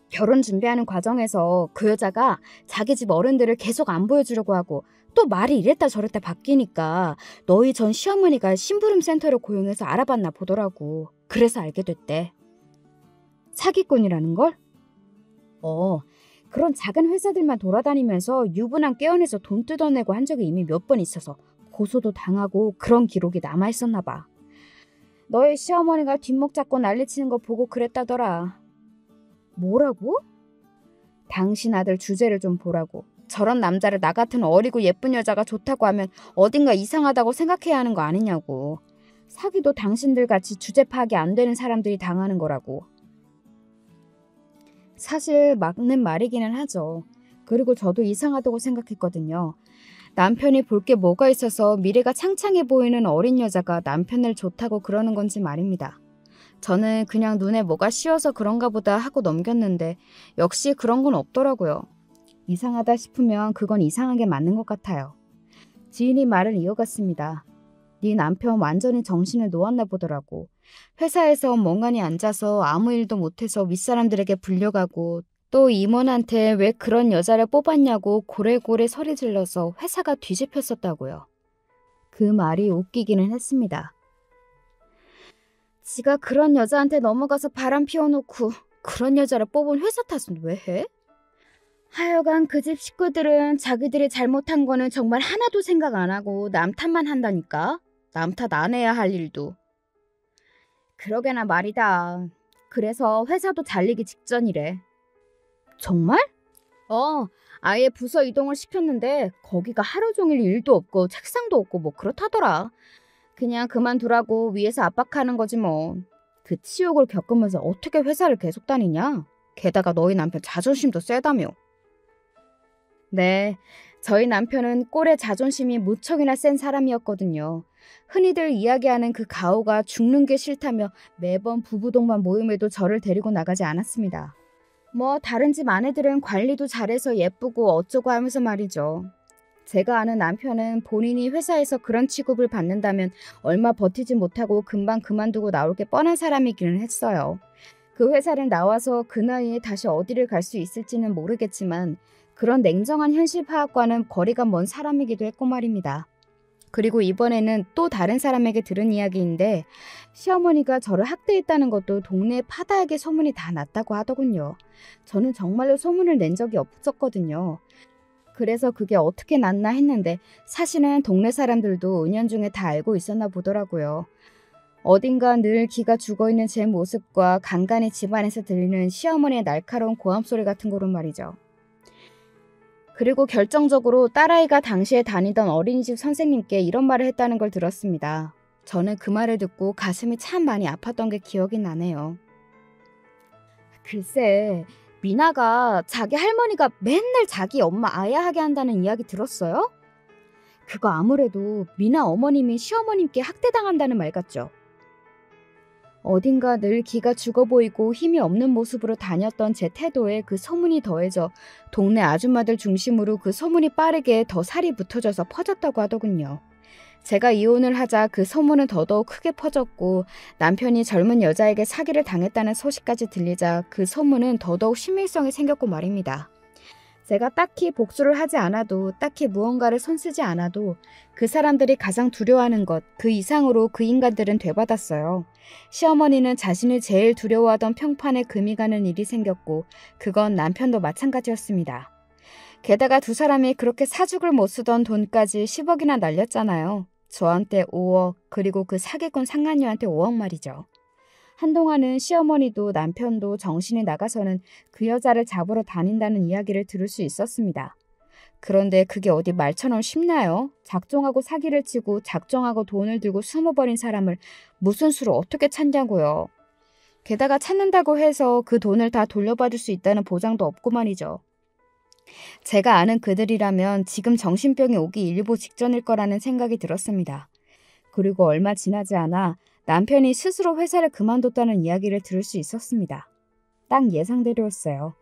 결혼 준비하는 과정에서 그 여자가 자기 집 어른들을 계속 안 보여주려고 하고 또 말이 이랬다 저랬다 바뀌니까 너희 전 시어머니가 심부름 센터를 고용해서 알아봤나 보더라고. 그래서 알게 됐대. 사기꾼이라는 걸? 그런 작은 회사들만 돌아다니면서 유부남 깨어내서 돈 뜯어내고 한 적이 이미 몇 번 있어서 고소도 당하고 그런 기록이 남아있었나 봐. 너희 시어머니가 뒷목 잡고 난리치는 거 보고 그랬다더라. 뭐라고? 당신 아들 주제를 좀 보라고. 저런 남자를 나 같은 어리고 예쁜 여자가 좋다고 하면 어딘가 이상하다고 생각해야 하는 거 아니냐고. 사기도 당신들 같이 주제 파악이 안 되는 사람들이 당하는 거라고. 사실 맞는 말이기는 하죠. 그리고 저도 이상하다고 생각했거든요. 남편이 볼 게 뭐가 있어서 미래가 창창해 보이는 어린 여자가 남편을 좋다고 그러는 건지 말입니다. 저는 그냥 눈에 뭐가 씌어서 그런가 보다 하고 넘겼는데 역시 그런 건 없더라고요. 이상하다 싶으면 그건 이상하게 맞는 것 같아요. 지인이 말을 이어갔습니다. 네 남편 완전히 정신을 놓았나 보더라고. 회사에서 멍하니 앉아서 아무 일도 못해서 윗사람들에게 불려가고 또 임원한테 왜 그런 여자를 뽑았냐고 고래고래 소리 질러서 회사가 뒤집혔었다고요. 그 말이 웃기기는 했습니다. 지가 그런 여자한테 넘어가서 바람 피워놓고 그런 여자를 뽑은 회사 탓은 왜 해? 하여간 그 집 식구들은 자기들이 잘못한 거는 정말 하나도 생각 안 하고 남 탓만 한다니까. 남 탓 안 해야 할 일도. 그러게나 말이다. 그래서 회사도 잘리기 직전이래. 정말? 아예 부서 이동을 시켰는데 거기가 하루 종일 일도 없고 책상도 없고 뭐 그렇다더라. 그냥 그만두라고 위에서 압박하는 거지 뭐. 그 치욕을 겪으면서 어떻게 회사를 계속 다니냐? 게다가 너희 남편 자존심도 세다며. 네, 저희 남편은 꼴에 자존심이 무척이나 센 사람이었거든요. 흔히들 이야기하는 그 가오가 죽는 게 싫다며 매번 부부동반 모임에도 저를 데리고 나가지 않았습니다. 뭐 다른 집 아내들은 관리도 잘해서 예쁘고 어쩌고 하면서 말이죠. 제가 아는 남편은 본인이 회사에서 그런 취급을 받는다면 얼마 버티지 못하고 금방 그만두고 나올 게 뻔한 사람이기는 했어요. 그 회사를 나와서 그 나이에 다시 어디를 갈 수 있을지는 모르겠지만 그런 냉정한 현실 파악과는 거리가 먼 사람이기도 했고 말입니다. 그리고 이번에는 또 다른 사람에게 들은 이야기인데 시어머니가 저를 학대했다는 것도 동네 파다하게 소문이 다 났다고 하더군요. 저는 정말로 소문을 낸 적이 없었거든요. 그래서 그게 어떻게 났나 했는데 사실은 동네 사람들도 은연중에 다 알고 있었나 보더라고요. 어딘가 늘 기가 죽어있는 제 모습과 간간히 집안에서 들리는 시어머니의 날카로운 고함 소리 같은 거로 말이죠. 그리고 결정적으로 딸아이가 당시에 다니던 어린이집 선생님께 이런 말을 했다는 걸 들었습니다. 저는 그 말을 듣고 가슴이 참 많이 아팠던 게 기억이 나네요. 글쎄, 미나가 자기 할머니가 맨날 자기 엄마 아야하게 한다는 이야기 들었어요? 그거 아무래도 미나 어머님이 시어머님께 학대당한다는 말 같죠? 어딘가 늘 기가 죽어 보이고 힘이 없는 모습으로 다녔던 제 태도에 그 소문이 더해져 동네 아줌마들 중심으로 그 소문이 빠르게 더 살이 붙어져서 퍼졌다고 하더군요. 제가 이혼을 하자 그 소문은 더더욱 크게 퍼졌고 남편이 젊은 여자에게 사기를 당했다는 소식까지 들리자 그 소문은 더더욱 신빙성이 생겼고 말입니다. 제가 딱히 복수를 하지 않아도 딱히 무언가를 손쓰지 않아도 그 사람들이 가장 두려워하는 것 그 이상으로 그 인간들은 되받았어요. 시어머니는 자신이 제일 두려워하던 평판에 금이 가는 일이 생겼고 그건 남편도 마찬가지였습니다. 게다가 두 사람이 그렇게 사죽을 못 쓰던 돈까지 10억이나 날렸잖아요. 저한테 5억 그리고 그 사기꾼 상간녀한테 5억 말이죠. 한동안은 시어머니도 남편도 정신이 나가서는 그 여자를 잡으러 다닌다는 이야기를 들을 수 있었습니다. 그런데 그게 어디 말처럼 쉽나요? 작정하고 사기를 치고 작정하고 돈을 들고 숨어버린 사람을 무슨 수로 어떻게 찾냐고요. 게다가 찾는다고 해서 그 돈을 다 돌려받을 수 있다는 보장도 없고 말이죠. 제가 아는 그들이라면 지금 정신병이 오기 일보 직전일 거라는 생각이 들었습니다. 그리고 얼마 지나지 않아 남편이 스스로 회사를 그만뒀다는 이야기를 들을 수 있었습니다. 딱 예상대로였어요.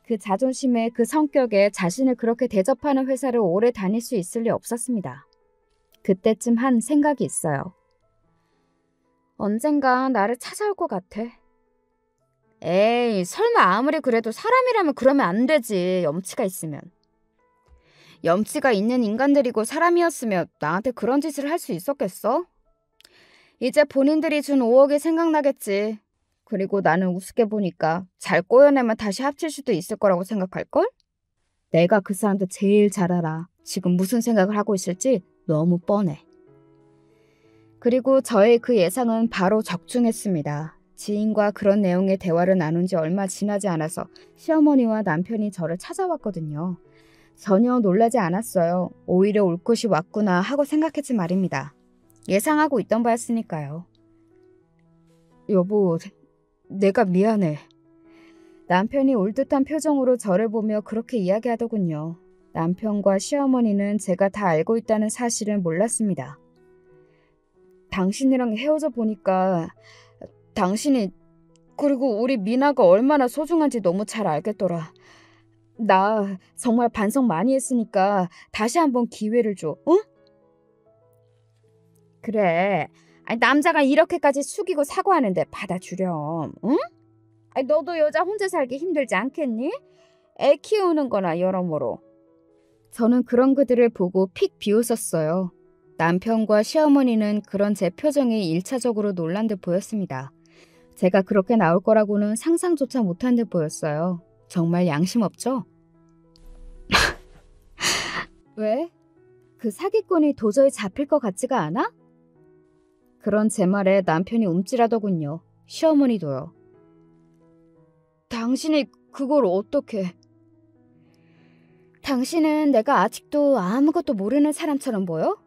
그 자존심에 그 성격에 자신을 그렇게 대접하는 회사를 오래 다닐 수 있을 리 없었습니다. 그때쯤 한 생각이 있어요. 언젠가 나를 찾아올 것 같아. 에이, 설마 아무리 그래도 사람이라면 그러면 안 되지, 염치가 있으면. 염치가 있는 인간들이고 사람이었으면 나한테 그런 짓을 할 수 있었겠어? 이제 본인들이 준 5억이 생각나겠지. 그리고 나는 우습게 보니까 잘 꼬여내면 다시 합칠 수도 있을 거라고 생각할걸? 내가 그 사람들 제일 잘 알아. 지금 무슨 생각을 하고 있을지 너무 뻔해. 그리고 저의 그 예상은 바로 적중했습니다. 지인과 그런 내용의 대화를 나눈 지 얼마 지나지 않아서 시어머니와 남편이 저를 찾아왔거든요. 전혀 놀라지 않았어요. 오히려 올 것이 왔구나 하고 생각했지 말입니다. 예상하고 있던 바였으니까요. 여보, 내가 미안해. 남편이 올 듯한 표정으로 저를 보며 그렇게 이야기하더군요. 남편과 시어머니는 제가 다 알고 있다는 사실은 몰랐습니다. 당신이랑 헤어져 보니까 당신이 그리고 우리 미나가 얼마나 소중한지 너무 잘 알겠더라. 나 정말 반성 많이 했으니까 다시 한번 기회를 줘, 응? 그래. 아니, 남자가 이렇게까지 숙이고 사과하는데 받아주렴, 응? 아니, 너도 여자 혼자 살기 힘들지 않겠니? 애 키우는 거나 여러모로. 저는 그런 그들을 보고 픽 비웃었어요. 남편과 시어머니는 그런 제 표정에 1차적으로 놀란 듯 보였습니다. 제가 그렇게 나올 거라고는 상상조차 못한 듯 보였어요. 정말 양심 없죠? 왜? 그 사기꾼이 도저히 잡힐 것 같지가 않아? 그런 제 말에 남편이 움찔하더군요. 시어머니도요. 당신이 그걸 어떻게... 당신은 내가 아직도 아무것도 모르는 사람처럼 보여?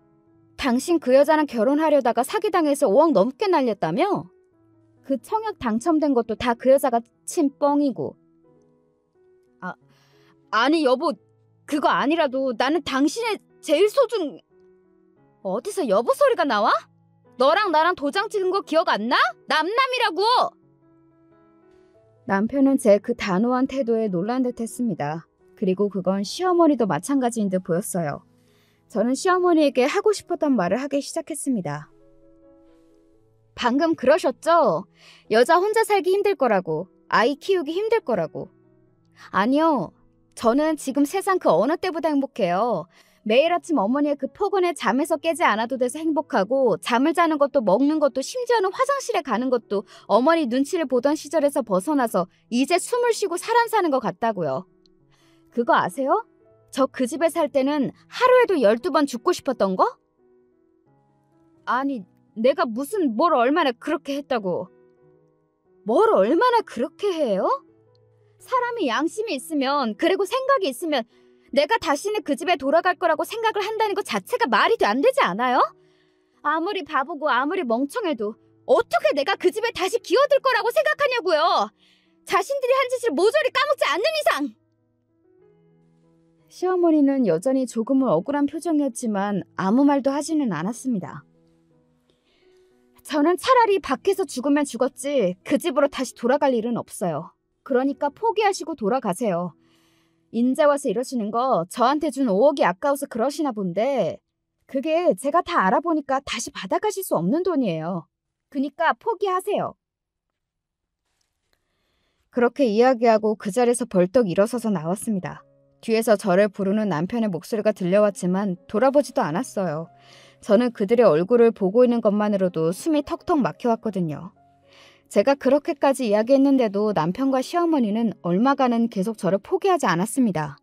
당신 그 여자랑 결혼하려다가 사기당해서 5억 넘게 날렸다며? 그 청약 당첨된 것도 다 그 여자가 친 뻥이고. 아니 여보, 그거 아니라도 나는 당신의 제일 소중... 어디서 여보 소리가 나와? 너랑 나랑 도장 찍은 거 기억 안 나? 남남이라고! 남편은 제 그 단호한 태도에 놀란 듯 했습니다. 그리고 그건 시어머니도 마찬가지인 듯 보였어요. 저는 시어머니에게 하고 싶었던 말을 하기 시작했습니다. 방금 그러셨죠? 여자 혼자 살기 힘들 거라고, 아이 키우기 힘들 거라고. 아니요. 저는 지금 세상 그 어느 때보다 행복해요. 매일 아침 어머니의 그 포근에 잠에서 깨지 않아도 돼서 행복하고, 잠을 자는 것도 먹는 것도 심지어는 화장실에 가는 것도 어머니 눈치를 보던 시절에서 벗어나서 이제 숨을 쉬고 사람 사는 것 같다고요. 그거 아세요? 저 그 집에 살 때는 하루에도 12번 죽고 싶었던 거? 아니, 내가 뭘 얼마나 그렇게 했다고. 뭘 얼마나 그렇게 해요? 사람이 양심이 있으면, 그리고 생각이 있으면 내가 다시는 그 집에 돌아갈 거라고 생각을 한다는 것 자체가 말이 안 되지 않아요? 아무리 바보고 아무리 멍청해도 어떻게 내가 그 집에 다시 기어들 거라고 생각하냐고요. 자신들이 한 짓을 모조리 까먹지 않는 이상. 시어머니는 여전히 조금은 억울한 표정이었지만 아무 말도 하지는 않았습니다. 저는 차라리 밖에서 죽으면 죽었지 그 집으로 다시 돌아갈 일은 없어요. 그러니까 포기하시고 돌아가세요. 인제 와서 이러시는 거 저한테 준 5억이 아까워서 그러시나 본데, 그게 제가 다 알아보니까 다시 받아가실 수 없는 돈이에요. 그니까 포기하세요. 그렇게 이야기하고 그 자리에서 벌떡 일어서서 나왔습니다. 뒤에서 저를 부르는 남편의 목소리가 들려왔지만 돌아보지도 않았어요. 저는 그들의 얼굴을 보고 있는 것만으로도 숨이 턱턱 막혀왔거든요. 제가 그렇게까지 이야기했는데도 남편과 시어머니는 얼마간은 계속 저를 포기하지 않았습니다.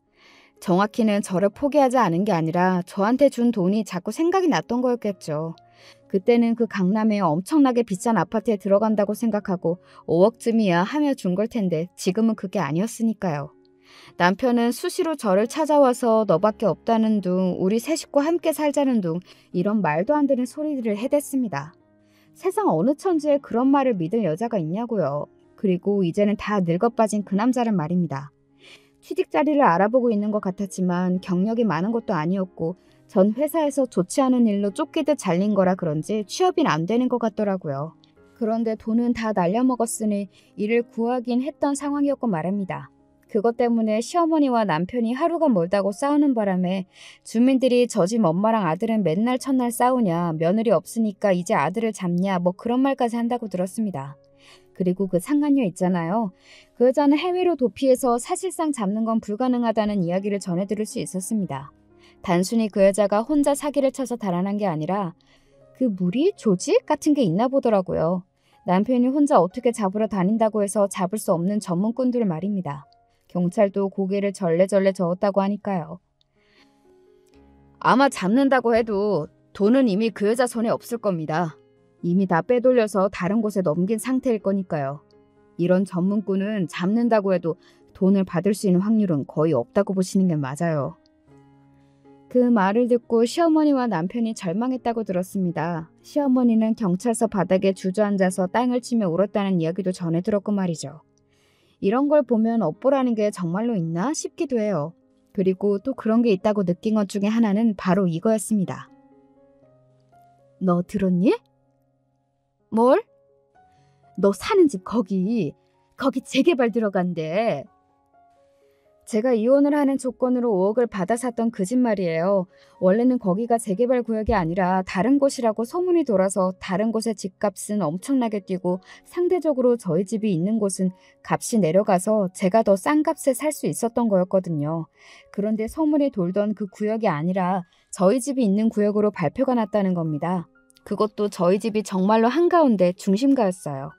정확히는 저를 포기하지 않은 게 아니라 저한테 준 돈이 자꾸 생각이 났던 거였겠죠. 그때는 그 강남에 엄청나게 비싼 아파트에 들어간다고 생각하고 5억쯤이야 하며 준 걸 텐데 지금은 그게 아니었으니까요. 남편은 수시로 저를 찾아와서 너밖에 없다는 둥, 우리 세 식구 함께 살자는 둥, 이런 말도 안 되는 소리들을 해댔습니다. 세상 어느 천지에 그런 말을 믿을 여자가 있냐고요. 그리고 이제는 다 늙어빠진 그 남자란 말입니다. 취직 자리를 알아보고 있는 것 같았지만 경력이 많은 것도 아니었고 전 회사에서 좋지 않은 일로 쫓기듯 잘린 거라 그런지 취업이 안 되는 것 같더라고요. 그런데 돈은 다 날려먹었으니 일을 구하긴 했던 상황이었고 말입니다. 그것 때문에 시어머니와 남편이 하루가 멀다고 싸우는 바람에 주민들이 저 집 엄마랑 아들은 맨날 첫날 싸우냐, 며느리 없으니까 이제 아들을 잡냐, 뭐 그런 말까지 한다고 들었습니다. 그리고 그 상간녀 있잖아요. 그 여자는 해외로 도피해서 사실상 잡는 건 불가능하다는 이야기를 전해 들을 수 있었습니다. 단순히 그 여자가 혼자 사기를 쳐서 달아난 게 아니라 그 무리, 조직 같은 게 있나 보더라고요. 남편이 혼자 어떻게 잡으러 다닌다고 해서 잡을 수 없는 전문꾼들 말입니다. 경찰도 고개를 절레절레 저었다고 하니까요. 아마 잡는다고 해도 돈은 이미 그 여자 손에 없을 겁니다. 이미 다 빼돌려서 다른 곳에 넘긴 상태일 거니까요. 이런 전문꾼은 잡는다고 해도 돈을 받을 수 있는 확률은 거의 없다고 보시는 게 맞아요. 그 말을 듣고 시어머니와 남편이 절망했다고 들었습니다. 시어머니는 경찰서 바닥에 주저앉아서 땅을 치며 울었다는 이야기도 전해 들었고 말이죠. 이런 걸 보면 업보라는 게 정말로 있나 싶기도 해요. 그리고 또 그런 게 있다고 느낀 것 중에 하나는 바로 이거였습니다. 너 들었니? 뭘? 너 사는 집 거기 재개발 들어간대. 제가 이혼을 하는 조건으로 5억을 받아 샀던 그 집 말이에요. 원래는 거기가 재개발 구역이 아니라 다른 곳이라고 소문이 돌아서 다른 곳의 집값은 엄청나게 뛰고 상대적으로 저희 집이 있는 곳은 값이 내려가서 제가 더 싼 값에 살 수 있었던 거였거든요. 그런데 소문이 돌던 그 구역이 아니라 저희 집이 있는 구역으로 발표가 났다는 겁니다. 그것도 저희 집이 정말로 한가운데 중심가였어요.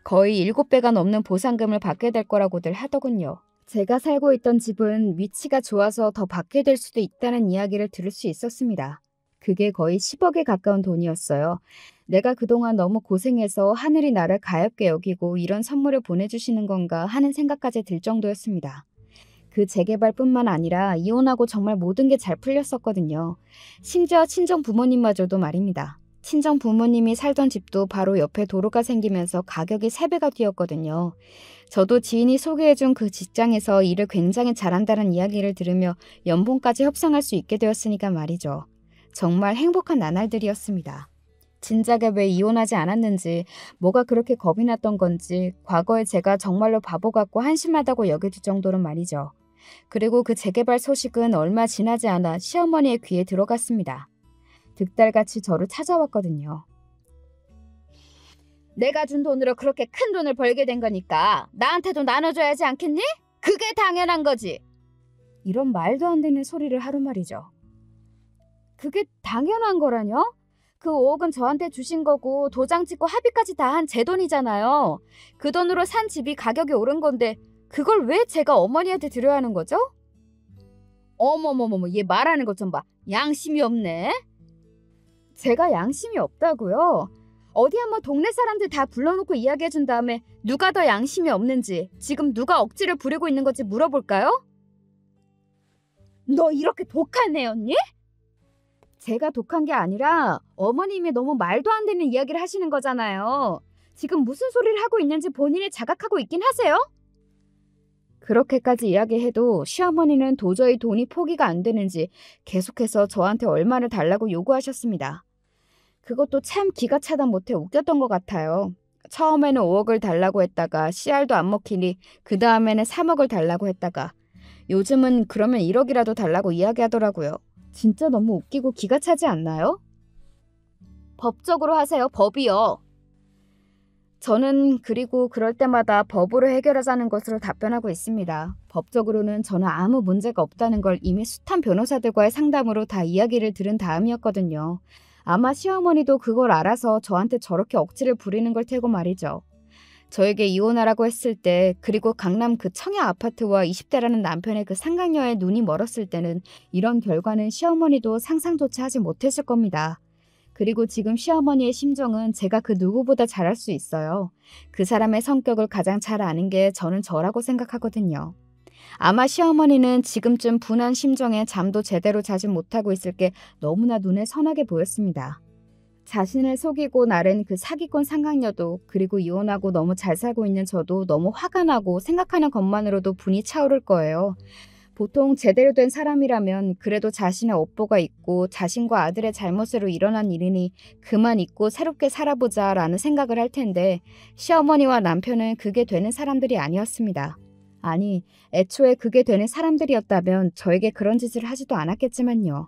거의 7배가 넘는 보상금을 받게 될 거라고들 하더군요. 제가 살고 있던 집은 위치가 좋아서 더 받게 될 수도 있다는 이야기를 들을 수 있었습니다. 그게 거의 10억에 가까운 돈이었어요. 내가 그동안 너무 고생해서 하늘이 나를 가엾게 여기고 이런 선물을 보내주시는 건가 하는 생각까지 들 정도였습니다. 그 재개발뿐만 아니라 이혼하고 정말 모든 게 잘 풀렸었거든요. 심지어 친정 부모님마저도 말입니다. 친정 부모님이 살던 집도 바로 옆에 도로가 생기면서 가격이 3배가 뛰었거든요. 저도 지인이 소개해준 그 직장에서 일을 굉장히 잘한다는 이야기를 들으며 연봉까지 협상할 수 있게 되었으니까 말이죠. 정말 행복한 나날들이었습니다. 진작에 왜 이혼하지 않았는지, 뭐가 그렇게 겁이 났던 건지 과거에 제가 정말로 바보 같고 한심하다고 여겨질 정도는 말이죠. 그리고 그 재개발 소식은 얼마 지나지 않아 시어머니의 귀에 들어갔습니다. 득달같이 저를 찾아왔거든요. 내가 준 돈으로 그렇게 큰 돈을 벌게 된 거니까 나한테도 나눠줘야지 않겠니? 그게 당연한 거지. 이런 말도 안 되는 소리를 하루 말이죠. 그게 당연한 거라뇨? 그 5억은 저한테 주신 거고 도장 찍고 합의까지 다 한 제 돈이잖아요. 그 돈으로 산 집이 가격이 오른 건데 그걸 왜 제가 어머니한테 드려야 하는 거죠? 어머머머머, 얘 말하는 것 좀 봐. 양심이 없네. 제가 양심이 없다고요? 어디 한번 동네 사람들 다 불러놓고 이야기해준 다음에 누가 더 양심이 없는지, 지금 누가 억지를 부리고 있는 건지 물어볼까요? 너 이렇게 독한 애였니? 제가 독한 게 아니라 어머님이 너무 말도 안 되는 이야기를 하시는 거잖아요. 지금 무슨 소리를 하고 있는지 본인이 자각하고 있긴 하세요? 그렇게까지 이야기해도 시어머니는 도저히 돈이 포기가 안 되는지 계속해서 저한테 얼마를 달라고 요구하셨습니다. 그것도 참 기가 차다 못해 웃겼던 것 같아요. 처음에는 5억을 달라고 했다가 씨알도 안 먹히니 그 다음에는 3억을 달라고 했다가 요즘은 그러면 1억이라도 달라고 이야기하더라고요. 진짜 너무 웃기고 기가 차지 않나요? 법적으로 하세요. 법이요. 저는 그리고 그럴 때마다 법으로 해결하자는 것으로 답변하고 있습니다. 법적으로는 저는 아무 문제가 없다는 걸 이미 숱한 변호사들과의 상담으로 다 이야기를 들은 다음이었거든요. 아마 시어머니도 그걸 알아서 저한테 저렇게 억지를 부리는 걸 테고 말이죠. 저에게 이혼하라고 했을 때, 그리고 강남 그 청약 아파트와 20대라는 남편의 그 상간녀의 눈이 멀었을 때는 이런 결과는 시어머니도 상상조차 하지 못했을 겁니다. 그리고 지금 시어머니의 심정은 제가 그 누구보다 잘 알 수 있어요. 그 사람의 성격을 가장 잘 아는 게 저는 저라고 생각하거든요. 아마 시어머니는 지금쯤 분한 심정에 잠도 제대로 자지 못하고 있을 게 너무나 눈에 선하게 보였습니다. 자신을 속이고 나른 그 사기꾼 상간녀도, 그리고 이혼하고 너무 잘 살고 있는 저도 너무 화가 나고 생각하는 것만으로도 분이 차오를 거예요. 보통 제대로 된 사람이라면 그래도 자신의 업보가 있고 자신과 아들의 잘못으로 일어난 일이니 그만 잊고 새롭게 살아보자 라는 생각을 할 텐데, 시어머니와 남편은 그게 되는 사람들이 아니었습니다. 아니, 애초에 그게 되는 사람들이었다면 저에게 그런 짓을 하지도 않았겠지만요.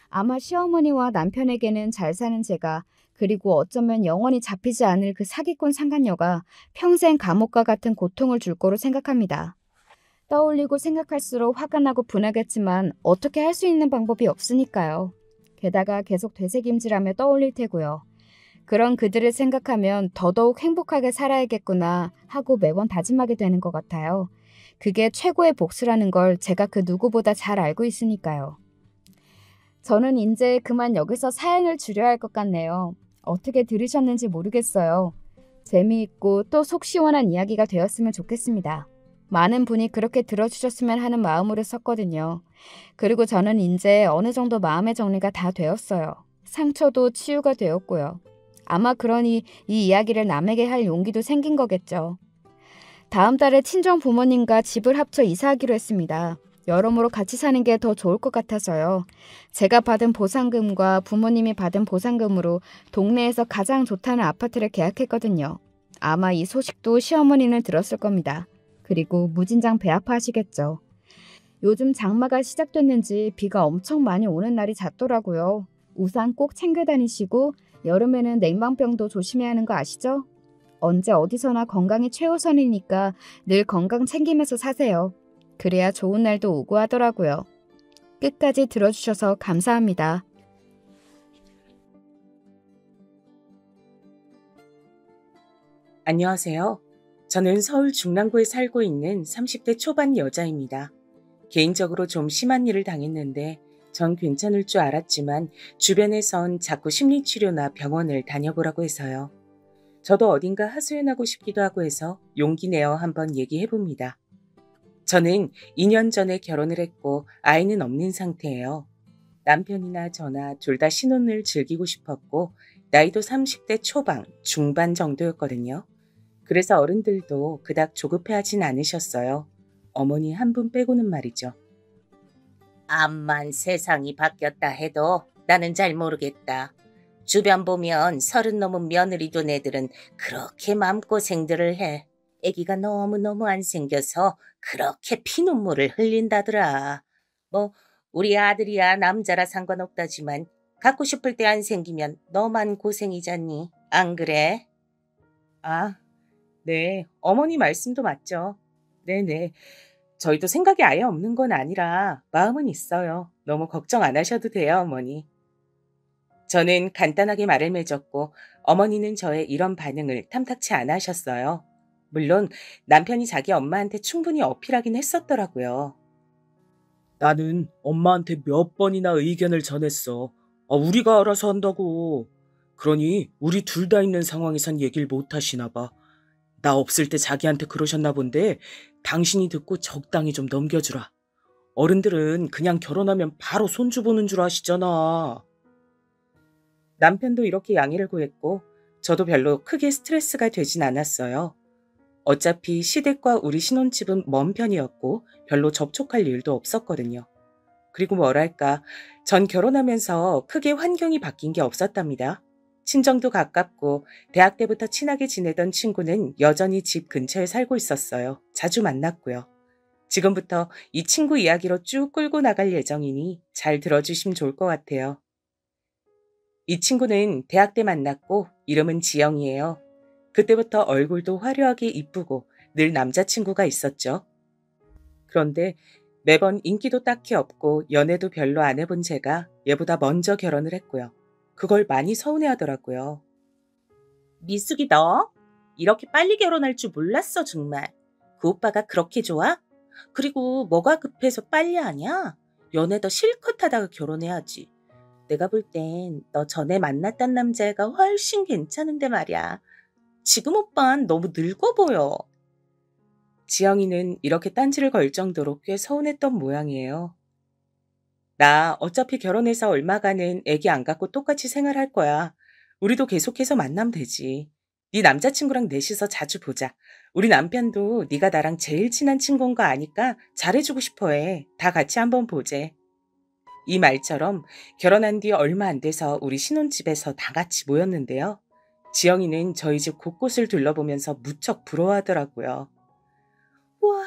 아마 시어머니와 남편에게는 잘 사는 제가, 그리고 어쩌면 영원히 잡히지 않을 그 사기꾼 상간녀가 평생 감옥과 같은 고통을 줄 거로 생각합니다. 떠올리고 생각할수록 화가 나고 분하겠지만 어떻게 할 수 있는 방법이 없으니까요. 게다가 계속 되새김질하며 떠올릴 테고요. 그런 그들을 생각하면 더더욱 행복하게 살아야겠구나 하고 매번 다짐하게 되는 것 같아요. 그게 최고의 복수라는 걸 제가 그 누구보다 잘 알고 있으니까요. 저는 이제 그만 여기서 사연을 줄여야 할 것 같네요. 어떻게 들으셨는지 모르겠어요. 재미있고 또 속 시원한 이야기가 되었으면 좋겠습니다. 많은 분이 그렇게 들어주셨으면 하는 마음으로 썼거든요. 그리고 저는 이제 어느 정도 마음의 정리가 다 되었어요. 상처도 치유가 되었고요. 아마 그러니 이 이야기를 남에게 할 용기도 생긴 거겠죠. 다음 달에 친정 부모님과 집을 합쳐 이사하기로 했습니다. 여러모로 같이 사는 게 더 좋을 것 같아서요. 제가 받은 보상금과 부모님이 받은 보상금으로 동네에서 가장 좋다는 아파트를 계약했거든요. 아마 이 소식도 시어머니는 들었을 겁니다. 그리고 무진장 배 아파하시겠죠. 요즘 장마가 시작됐는지 비가 엄청 많이 오는 날이 잦더라고요. 우산 꼭 챙겨 다니시고 여름에는 냉방병도 조심해야 하는 거 아시죠? 언제 어디서나 건강이 최우선이니까 늘 건강 챙기면서 사세요. 그래야 좋은 날도 오고 하더라고요. 끝까지 들어주셔서 감사합니다. 안녕하세요. 저는 서울 중랑구에 살고 있는 30대 초반 여자입니다. 개인적으로 좀 심한 일을 당했는데 전 괜찮을 줄 알았지만 주변에선 자꾸 심리치료나 병원을 다녀보라고 해서요. 저도 어딘가 하소연하고 싶기도 하고 해서 용기 내어 한번 얘기해봅니다. 저는 2년 전에 결혼을 했고 아이는 없는 상태예요. 남편이나 저나 둘 다 신혼을 즐기고 싶었고 나이도 30대 초반, 중반 정도였거든요. 그래서 어른들도 그닥 조급해하진 않으셨어요. 어머니 한 분 빼고는 말이죠. 암만 세상이 바뀌었다 해도 나는 잘 모르겠다. 주변 보면 30 넘은 며느리 둔 애들은 그렇게 마음고생들을 해. 애기가 너무너무 안 생겨서 그렇게 피눈물을 흘린다더라. 뭐 우리 아들이야 남자라 상관없다지만 갖고 싶을 때 안 생기면 너만 고생이잖니. 안 그래? 아, 네. 어머니 말씀도 맞죠. 네네. 저희도 생각이 아예 없는 건 아니라 마음은 있어요. 너무 걱정 안 하셔도 돼요, 어머니. 저는 간단하게 말을 맺었고 어머니는 저의 이런 반응을 탐탁치 않아 하셨어요. 물론 남편이 자기 엄마한테 충분히 어필하긴 했었더라고요. 나는 엄마한테 몇 번이나 의견을 전했어. 우리가 알아서 한다고. 그러니 우리 둘 다 있는 상황에선 얘기를 못 하시나 봐. 나 없을 때 자기한테 그러셨나 본데 당신이 듣고 적당히 좀 넘겨주라. 어른들은 그냥 결혼하면 바로 손주 보는 줄 아시잖아. 남편도 이렇게 양해를 구했고 저도 별로 크게 스트레스가 되진 않았어요. 어차피 시댁과 우리 신혼집은 먼 편이었고 별로 접촉할 일도 없었거든요. 그리고 뭐랄까, 전 결혼하면서 크게 환경이 바뀐 게 없었답니다. 친정도 가깝고 대학 때부터 친하게 지내던 친구는 여전히 집 근처에 살고 있었어요. 자주 만났고요. 지금부터 이 친구 이야기로 쭉 끌고 나갈 예정이니 잘 들어주시면 좋을 것 같아요. 이 친구는 대학 때 만났고 이름은 지영이에요. 그때부터 얼굴도 화려하게 이쁘고 늘 남자친구가 있었죠. 그런데 매번 인기도 딱히 없고 연애도 별로 안 해본 제가 얘보다 먼저 결혼을 했고요. 그걸 많이 서운해하더라고요. 미숙이 너 이렇게 빨리 결혼할 줄 몰랐어 정말. 그 오빠가 그렇게 좋아? 그리고 뭐가 급해서 빨리 하냐? 연애도 실컷 하다가 결혼해야지. 내가 볼 땐 너 전에 만났던 남자애가 훨씬 괜찮은데 말이야. 지금 오빤 너무 늙어 보여. 지영이는 이렇게 딴지를 걸 정도로 꽤 서운했던 모양이에요. 나 어차피 결혼해서 얼마간은 애기 안 갖고 똑같이 생활할 거야. 우리도 계속해서 만나면 되지. 네 남자친구랑 넷이서 자주 보자. 우리 남편도 네가 나랑 제일 친한 친구인 거 아니까 잘해주고 싶어 해. 다 같이 한번 보재. 이 말처럼 결혼한 뒤 얼마 안 돼서 우리 신혼집에서 다 같이 모였는데요. 지영이는 저희 집 곳곳을 둘러보면서 무척 부러워하더라고요. 우와,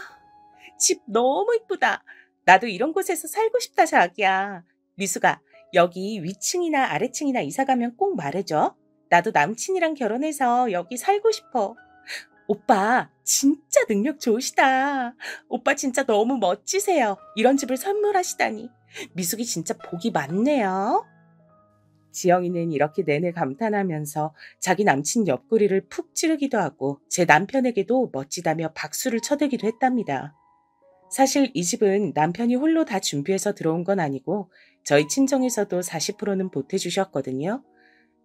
집 너무 이쁘다. 나도 이런 곳에서 살고 싶다, 자기야. 미숙아, 여기 위층이나 아래층이나 이사 가면 꼭 말해줘. 나도 남친이랑 결혼해서 여기 살고 싶어. 오빠, 진짜 능력 좋으시다. 오빠 진짜 너무 멋지세요. 이런 집을 선물하시다니. 미숙이 진짜 복이 많네요. 지영이는 이렇게 내내 감탄하면서 자기 남친 옆구리를 푹 찌르기도 하고 제 남편에게도 멋지다며 박수를 쳐대기도 했답니다. 사실 이 집은 남편이 홀로 다 준비해서 들어온 건 아니고 저희 친정에서도 40%는 보태주셨거든요.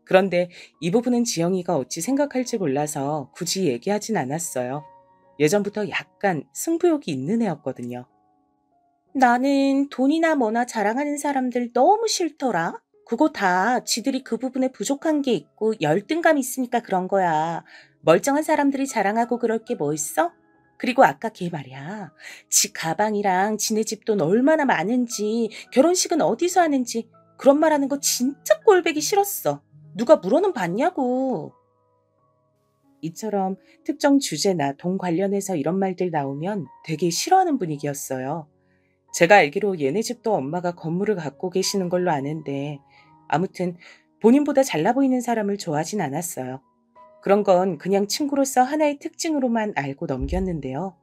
그런데 이 부분은 지영이가 어찌 생각할지 몰라서 굳이 얘기하진 않았어요. 예전부터 약간 승부욕이 있는 애였거든요. 나는 돈이나 뭐나 자랑하는 사람들 너무 싫더라. 그거 다 지들이 그 부분에 부족한 게 있고 열등감 있으니까 그런 거야. 멀쩡한 사람들이 자랑하고 그럴 게 뭐 있어? 그리고 아까 걔 말이야. 지 가방이랑 지네 집 돈 얼마나 많은지, 결혼식은 어디서 하는지 그런 말 하는 거 진짜 꼴보기 싫었어. 누가 물어는 봤냐고. 이처럼 특정 주제나 돈 관련해서 이런 말들 나오면 되게 싫어하는 분위기였어요. 제가 알기로 얘네 집도 엄마가 건물을 갖고 계시는 걸로 아는데 아무튼 본인보다 잘나 보이는 사람을 좋아하진 않았어요. 그런 건 그냥 친구로서 하나의 특징으로만 알고 넘겼는데요.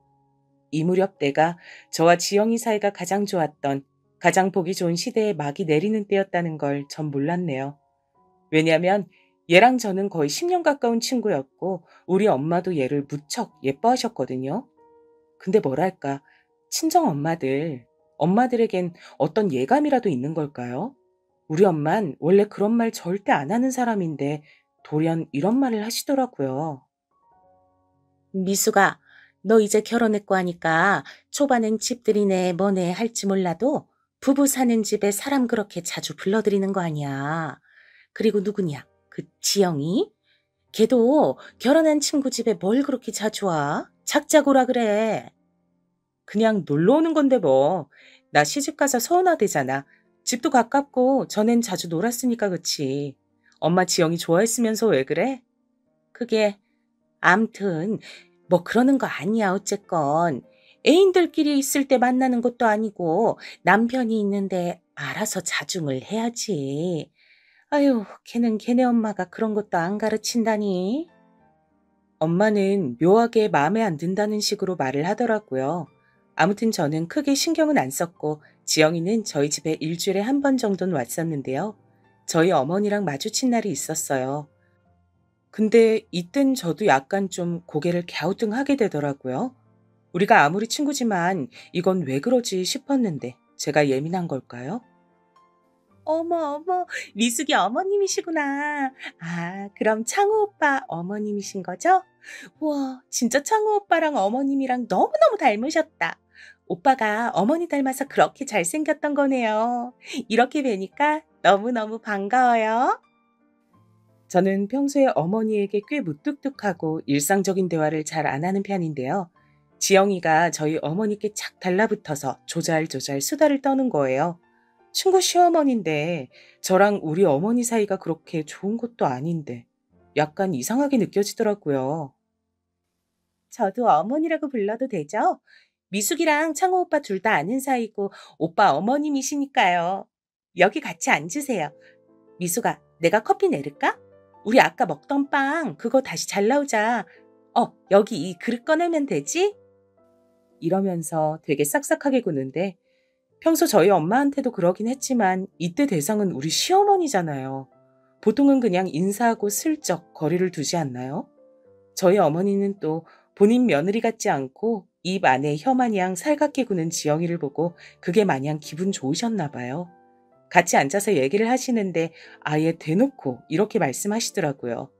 이 무렵 때가 저와 지영이 사이가 가장 좋았던, 가장 보기 좋은 시대에 막이 내리는 때였다는 걸 전 몰랐네요. 왜냐하면 얘랑 저는 거의 10년 가까운 친구였고 우리 엄마도 얘를 무척 예뻐하셨거든요. 근데 뭐랄까, 친정 엄마들에겐 어떤 예감이라도 있는 걸까요? 우리 엄만 원래 그런 말 절대 안 하는 사람인데 돌연 이런 말을 하시더라고요. 미숙아, 너 이제 결혼했고 하니까 초반엔 집들이네 뭐네 할지 몰라도 부부 사는 집에 사람 그렇게 자주 불러들이는 거 아니야. 그리고 누구냐? 그 지영이? 걔도 결혼한 친구 집에 뭘 그렇게 자주 와? 작자고라 그래. 그냥 놀러 오는 건데 뭐. 나 시집가서 서운하대잖아. 집도 가깝고 전엔 자주 놀았으니까 그치. 엄마 지영이 좋아했으면서 왜 그래? 그게 암튼 뭐 그러는 거 아니야 어쨌건. 애인들끼리 있을 때 만나는 것도 아니고 남편이 있는데 알아서 자중을 해야지. 아유, 걔는 걔네 엄마가 그런 것도 안 가르친다니. 엄마는 묘하게 마음에 안 든다는 식으로 말을 하더라고요. 아무튼 저는 크게 신경은 안 썼고 지영이는 저희 집에 일주일에 한 번 정도는 왔었는데요. 저희 어머니랑 마주친 날이 있었어요. 근데 이땐 저도 약간 좀 고개를 갸우뚱하게 되더라고요. 우리가 아무리 친구지만 이건 왜 그러지 싶었는데 제가 예민한 걸까요? 어머, 미숙이 어머님이시구나. 아, 그럼 창호 오빠 어머님이신 거죠? 우와, 진짜 창호 오빠랑 어머님이랑 너무너무 닮으셨다. 오빠가 어머니 닮아서 그렇게 잘생겼던 거네요. 이렇게 뵈니까 너무너무 반가워요. 저는 평소에 어머니에게 꽤 무뚝뚝하고 일상적인 대화를 잘 안 하는 편인데요. 지영이가 저희 어머니께 착 달라붙어서 조잘조잘 수다를 떠는 거예요. 친구 시어머니인데 저랑 우리 어머니 사이가 그렇게 좋은 것도 아닌데 약간 이상하게 느껴지더라고요. 저도 어머니라고 불러도 되죠? 미숙이랑 창호 오빠 둘 다 아는 사이고 오빠 어머님이시니까요. 여기 같이 앉으세요. 미숙아, 내가 커피 내릴까? 우리 아까 먹던 빵 그거 다시 잘 나오자. 여기 이 그릇 꺼내면 되지? 이러면서 되게 싹싹하게 구는데 평소 저희 엄마한테도 그러긴 했지만 이때 대상은 우리 시어머니잖아요. 보통은 그냥 인사하고 슬쩍 거리를 두지 않나요? 저희 어머니는 또 본인 며느리 같지 않고 입 안에 혀 마냥 살갑게 구는 지영이를 보고 그게 마냥 기분 좋으셨나 봐요. 같이 앉아서 얘기를 하시는데 아예 대놓고 이렇게 말씀하시더라고요.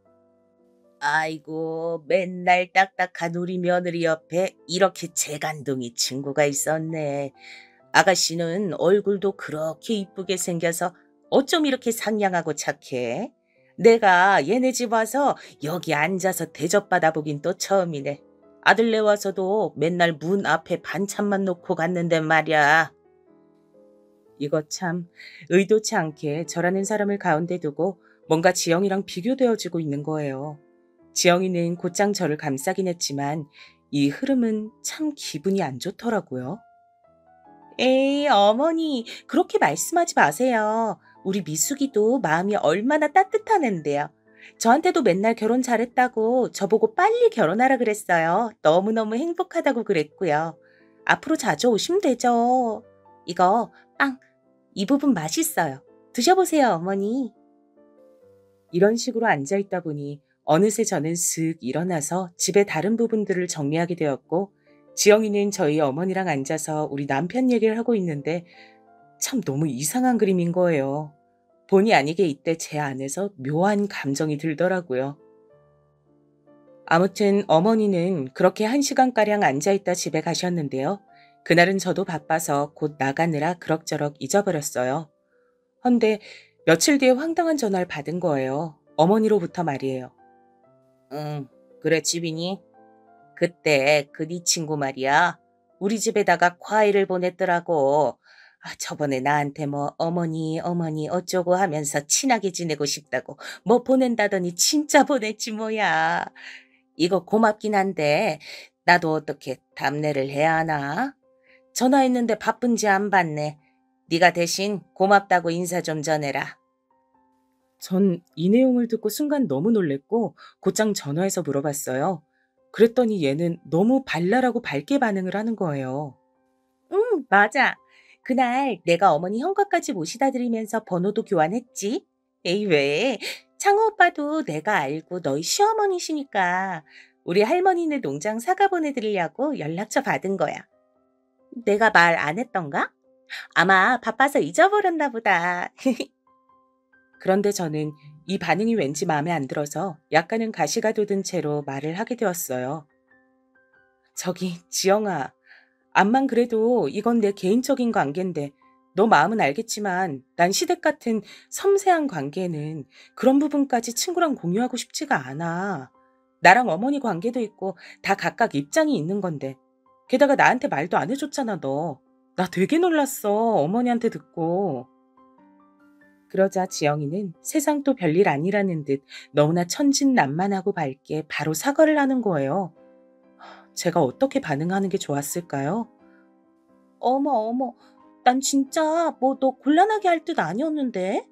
아이고, 맨날 딱딱한 우리 며느리 옆에 이렇게 재간둥이 친구가 있었네. 아가씨는 얼굴도 그렇게 이쁘게 생겨서 어쩜 이렇게 상냥하고 착해? 내가 얘네 집 와서 여기 앉아서 대접받아 보긴 또 처음이네. 아들네 와서도 맨날 문 앞에 반찬만 놓고 갔는데 말이야. 이거 참 의도치 않게 저라는 사람을 가운데 두고 뭔가 지영이랑 비교되어지고 있는 거예요. 지영이는 곧장 저를 감싸긴 했지만 이 흐름은 참 기분이 안 좋더라고요. 에이, 어머니, 그렇게 말씀하지 마세요. 우리 미숙이도 마음이 얼마나 따뜻한 앤데요. 저한테도 맨날 결혼 잘했다고 저보고 빨리 결혼하라 그랬어요. 너무너무 행복하다고 그랬고요. 앞으로 자주 오시면 되죠. 이거 빵, 이 부분 맛있어요. 드셔보세요, 어머니. 이런 식으로 앉아있다 보니 어느새 저는 슥 일어나서 집의 다른 부분들을 정리하게 되었고 지영이는 저희 어머니랑 앉아서 우리 남편 얘기를 하고 있는데 참 너무 이상한 그림인 거예요. 본의 아니게 이때 제 안에서 묘한 감정이 들더라고요. 아무튼 어머니는 그렇게 1시간가량 앉아있다 집에 가셨는데요. 그날은 저도 바빠서 곧 나가느라 그럭저럭 잊어버렸어요. 헌데 며칠 뒤에 황당한 전화를 받은 거예요. 어머니로부터 말이에요. 응, 그래 집이니? 그때 그 네 친구 말이야. 우리 집에다가 과일을 보냈더라고. 저번에 나한테 뭐 어머니 어쩌고 하면서 친하게 지내고 싶다고 뭐 보낸다더니 진짜 보냈지 뭐야. 이거 고맙긴 한데 나도 어떻게 답례를 해야 하나? 전화했는데 바쁜지 안 받네. 네가 대신 고맙다고 인사 좀 전해라. 전 이 내용을 듣고 순간 너무 놀랬고 곧장 전화해서 물어봤어요. 그랬더니 얘는 너무 발랄하고 밝게 반응을 하는 거예요. 응, 맞아. 그날 내가 어머니 현관까지 모시다 드리면서 번호도 교환했지. 에이, 왜? 창호 오빠도 내가 알고 너희 시어머니시니까 우리 할머니네 농장 사과 보내드리려고 연락처 받은 거야. 내가 말 안 했던가? 아마 바빠서 잊어버렸나 보다. 그런데 저는 이 반응이 왠지 마음에 안 들어서 약간은 가시가 돋은 채로 말을 하게 되었어요. 저기 지영아, 암만 그래도 이건 내 개인적인 관계인데 너 마음은 알겠지만 난 시댁 같은 섬세한 관계는 그런 부분까지 친구랑 공유하고 싶지가 않아. 나랑 어머니 관계도 있고 다 각각 입장이 있는 건데 게다가 나한테 말도 안 해줬잖아 너. 나 되게 놀랐어 어머니한테 듣고. 그러자 지영이는 세상도 별일 아니라는 듯 너무나 천진난만하고 밝게 바로 사과를 하는 거예요. 제가 어떻게 반응하는 게 좋았을까요? 어머, 난 진짜 뭐 너 곤란하게 할 뜻 아니었는데?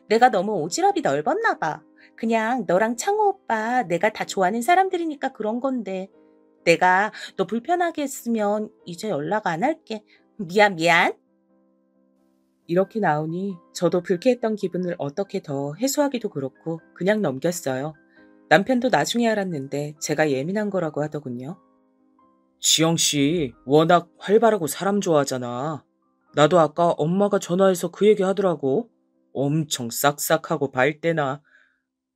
내가 너무 오지랖이 넓었나 봐. 그냥 너랑 창호 오빠 내가 다 좋아하는 사람들이니까 그런 건데. 내가 너 불편하게 했으면 이제 연락 안 할게. 미안. 이렇게 나오니 저도 불쾌했던 기분을 어떻게 더 해소하기도 그렇고 그냥 넘겼어요. 남편도 나중에 알았는데 제가 예민한 거라고 하더군요. 지영 씨, 워낙 활발하고 사람 좋아하잖아. 나도 아까 엄마가 전화해서 그 얘기 하더라고. 엄청 싹싹하고 밝대나.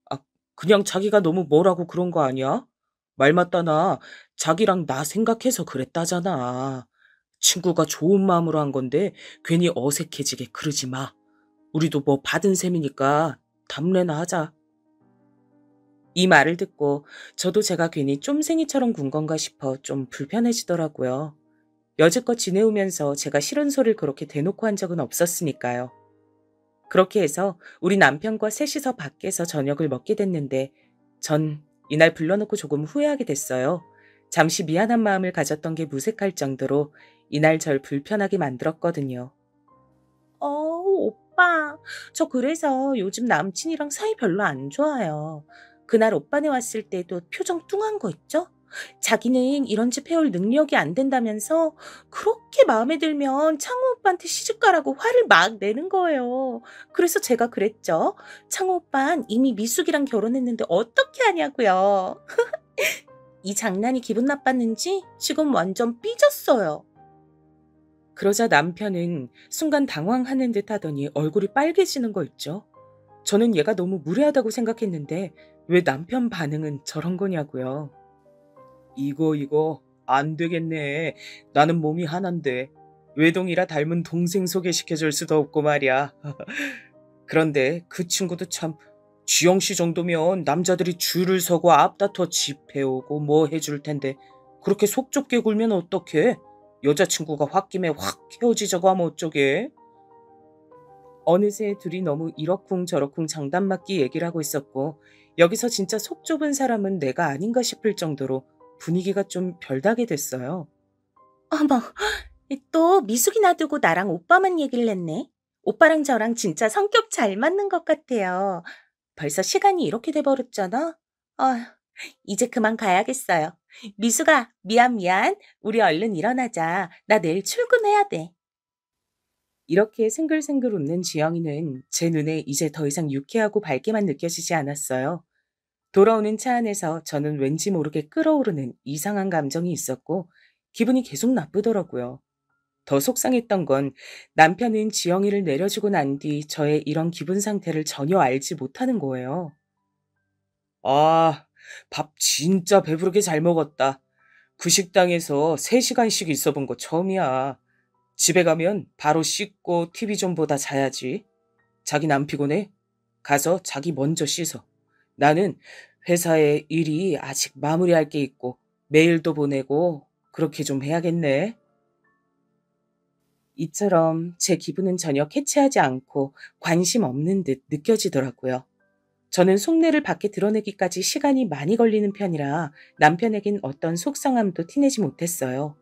아, 그냥 자기가 너무 뭐라고 그런 거 아니야? 말 맞다나 자기랑 나 생각해서 그랬다잖아. 친구가 좋은 마음으로 한 건데 괜히 어색해지게 그러지 마. 우리도 뭐 받은 셈이니까 담례나 하자. 이 말을 듣고 저도 제가 괜히 쫌생이처럼 군 건가 싶어 좀 불편해지더라고요. 여지껏 지내오면서 제가 싫은 소리를 그렇게 대놓고 한 적은 없었으니까요. 그렇게 해서 우리 남편과 셋이서 밖에서 저녁을 먹게 됐는데 전 이날 불러놓고 조금 후회하게 됐어요. 잠시 미안한 마음을 가졌던 게 무색할 정도로 이날 절 불편하게 만들었거든요. 오빠. 저 그래서 요즘 남친이랑 사이 별로 안 좋아요. 그날 오빠네 왔을 때도 표정 뚱한 거 있죠? 자기는 이런 집 해올 능력이 안 된다면서 그렇게 마음에 들면 창호 오빠한테 시집가라고 화를 막 내는 거예요. 그래서 제가 그랬죠. 창호 오빠는 이미 미숙이랑 결혼했는데 어떻게 하냐고요. 이 장난이 기분 나빴는지 지금 완전 삐졌어요. 그러자 남편은 순간 당황하는 듯 하더니 얼굴이 빨개지는 거 있죠. 저는 얘가 너무 무례하다고 생각했는데 왜 남편 반응은 저런 거냐고요. 이거 안 되겠네. 나는 몸이 하나인데 외동이라 닮은 동생 소개시켜줄 수도 없고 말이야. 그런데 그 친구도 참 지영 씨 정도면 남자들이 줄을 서고 앞다퉈 집해오고 뭐 해줄 텐데 그렇게 속 좁게 굴면 어떡해? 여자친구가 홧김에 확 헤어지자고 하면 어쩌게? 어느새 둘이 너무 이러쿵저러쿵 장단맞기 얘기를 하고 있었고 여기서 진짜 속 좁은 사람은 내가 아닌가 싶을 정도로 분위기가 좀 별나게 됐어요. 어머, 또 미숙이 놔두고 나랑 오빠만 얘기를 했네. 오빠랑 저랑 진짜 성격 잘 맞는 것 같아요. 벌써 시간이 이렇게 돼버렸잖아. 이제 그만 가야겠어요. 미숙아, 미안. 우리 얼른 일어나자. 나 내일 출근해야 돼. 이렇게 생글생글 웃는 지영이는 제 눈에 이제 더 이상 유쾌하고 밝게만 느껴지지 않았어요. 돌아오는 차 안에서 저는 왠지 모르게 끓어오르는 이상한 감정이 있었고 기분이 계속 나쁘더라고요. 더 속상했던 건 남편은 지영이를 내려주고 난 뒤 저의 이런 기분 상태를 전혀 알지 못하는 거예요. 밥 진짜 배부르게 잘 먹었다. 그 식당에서 3시간씩 있어 본 거 처음이야. 집에 가면 바로 씻고 TV 좀 보다 자야지. 자긴 안 피곤해? 가서 자기 먼저 씻어. 나는 회사에 일이 아직 마무리할 게 있고 메일도 보내고 그렇게 좀 해야겠네. 이처럼 제 기분은 전혀 캐치하지 않고 관심 없는 듯 느껴지더라고요. 저는 속내를 밖에 드러내기까지 시간이 많이 걸리는 편이라 남편에겐 어떤 속상함도 티내지 못했어요.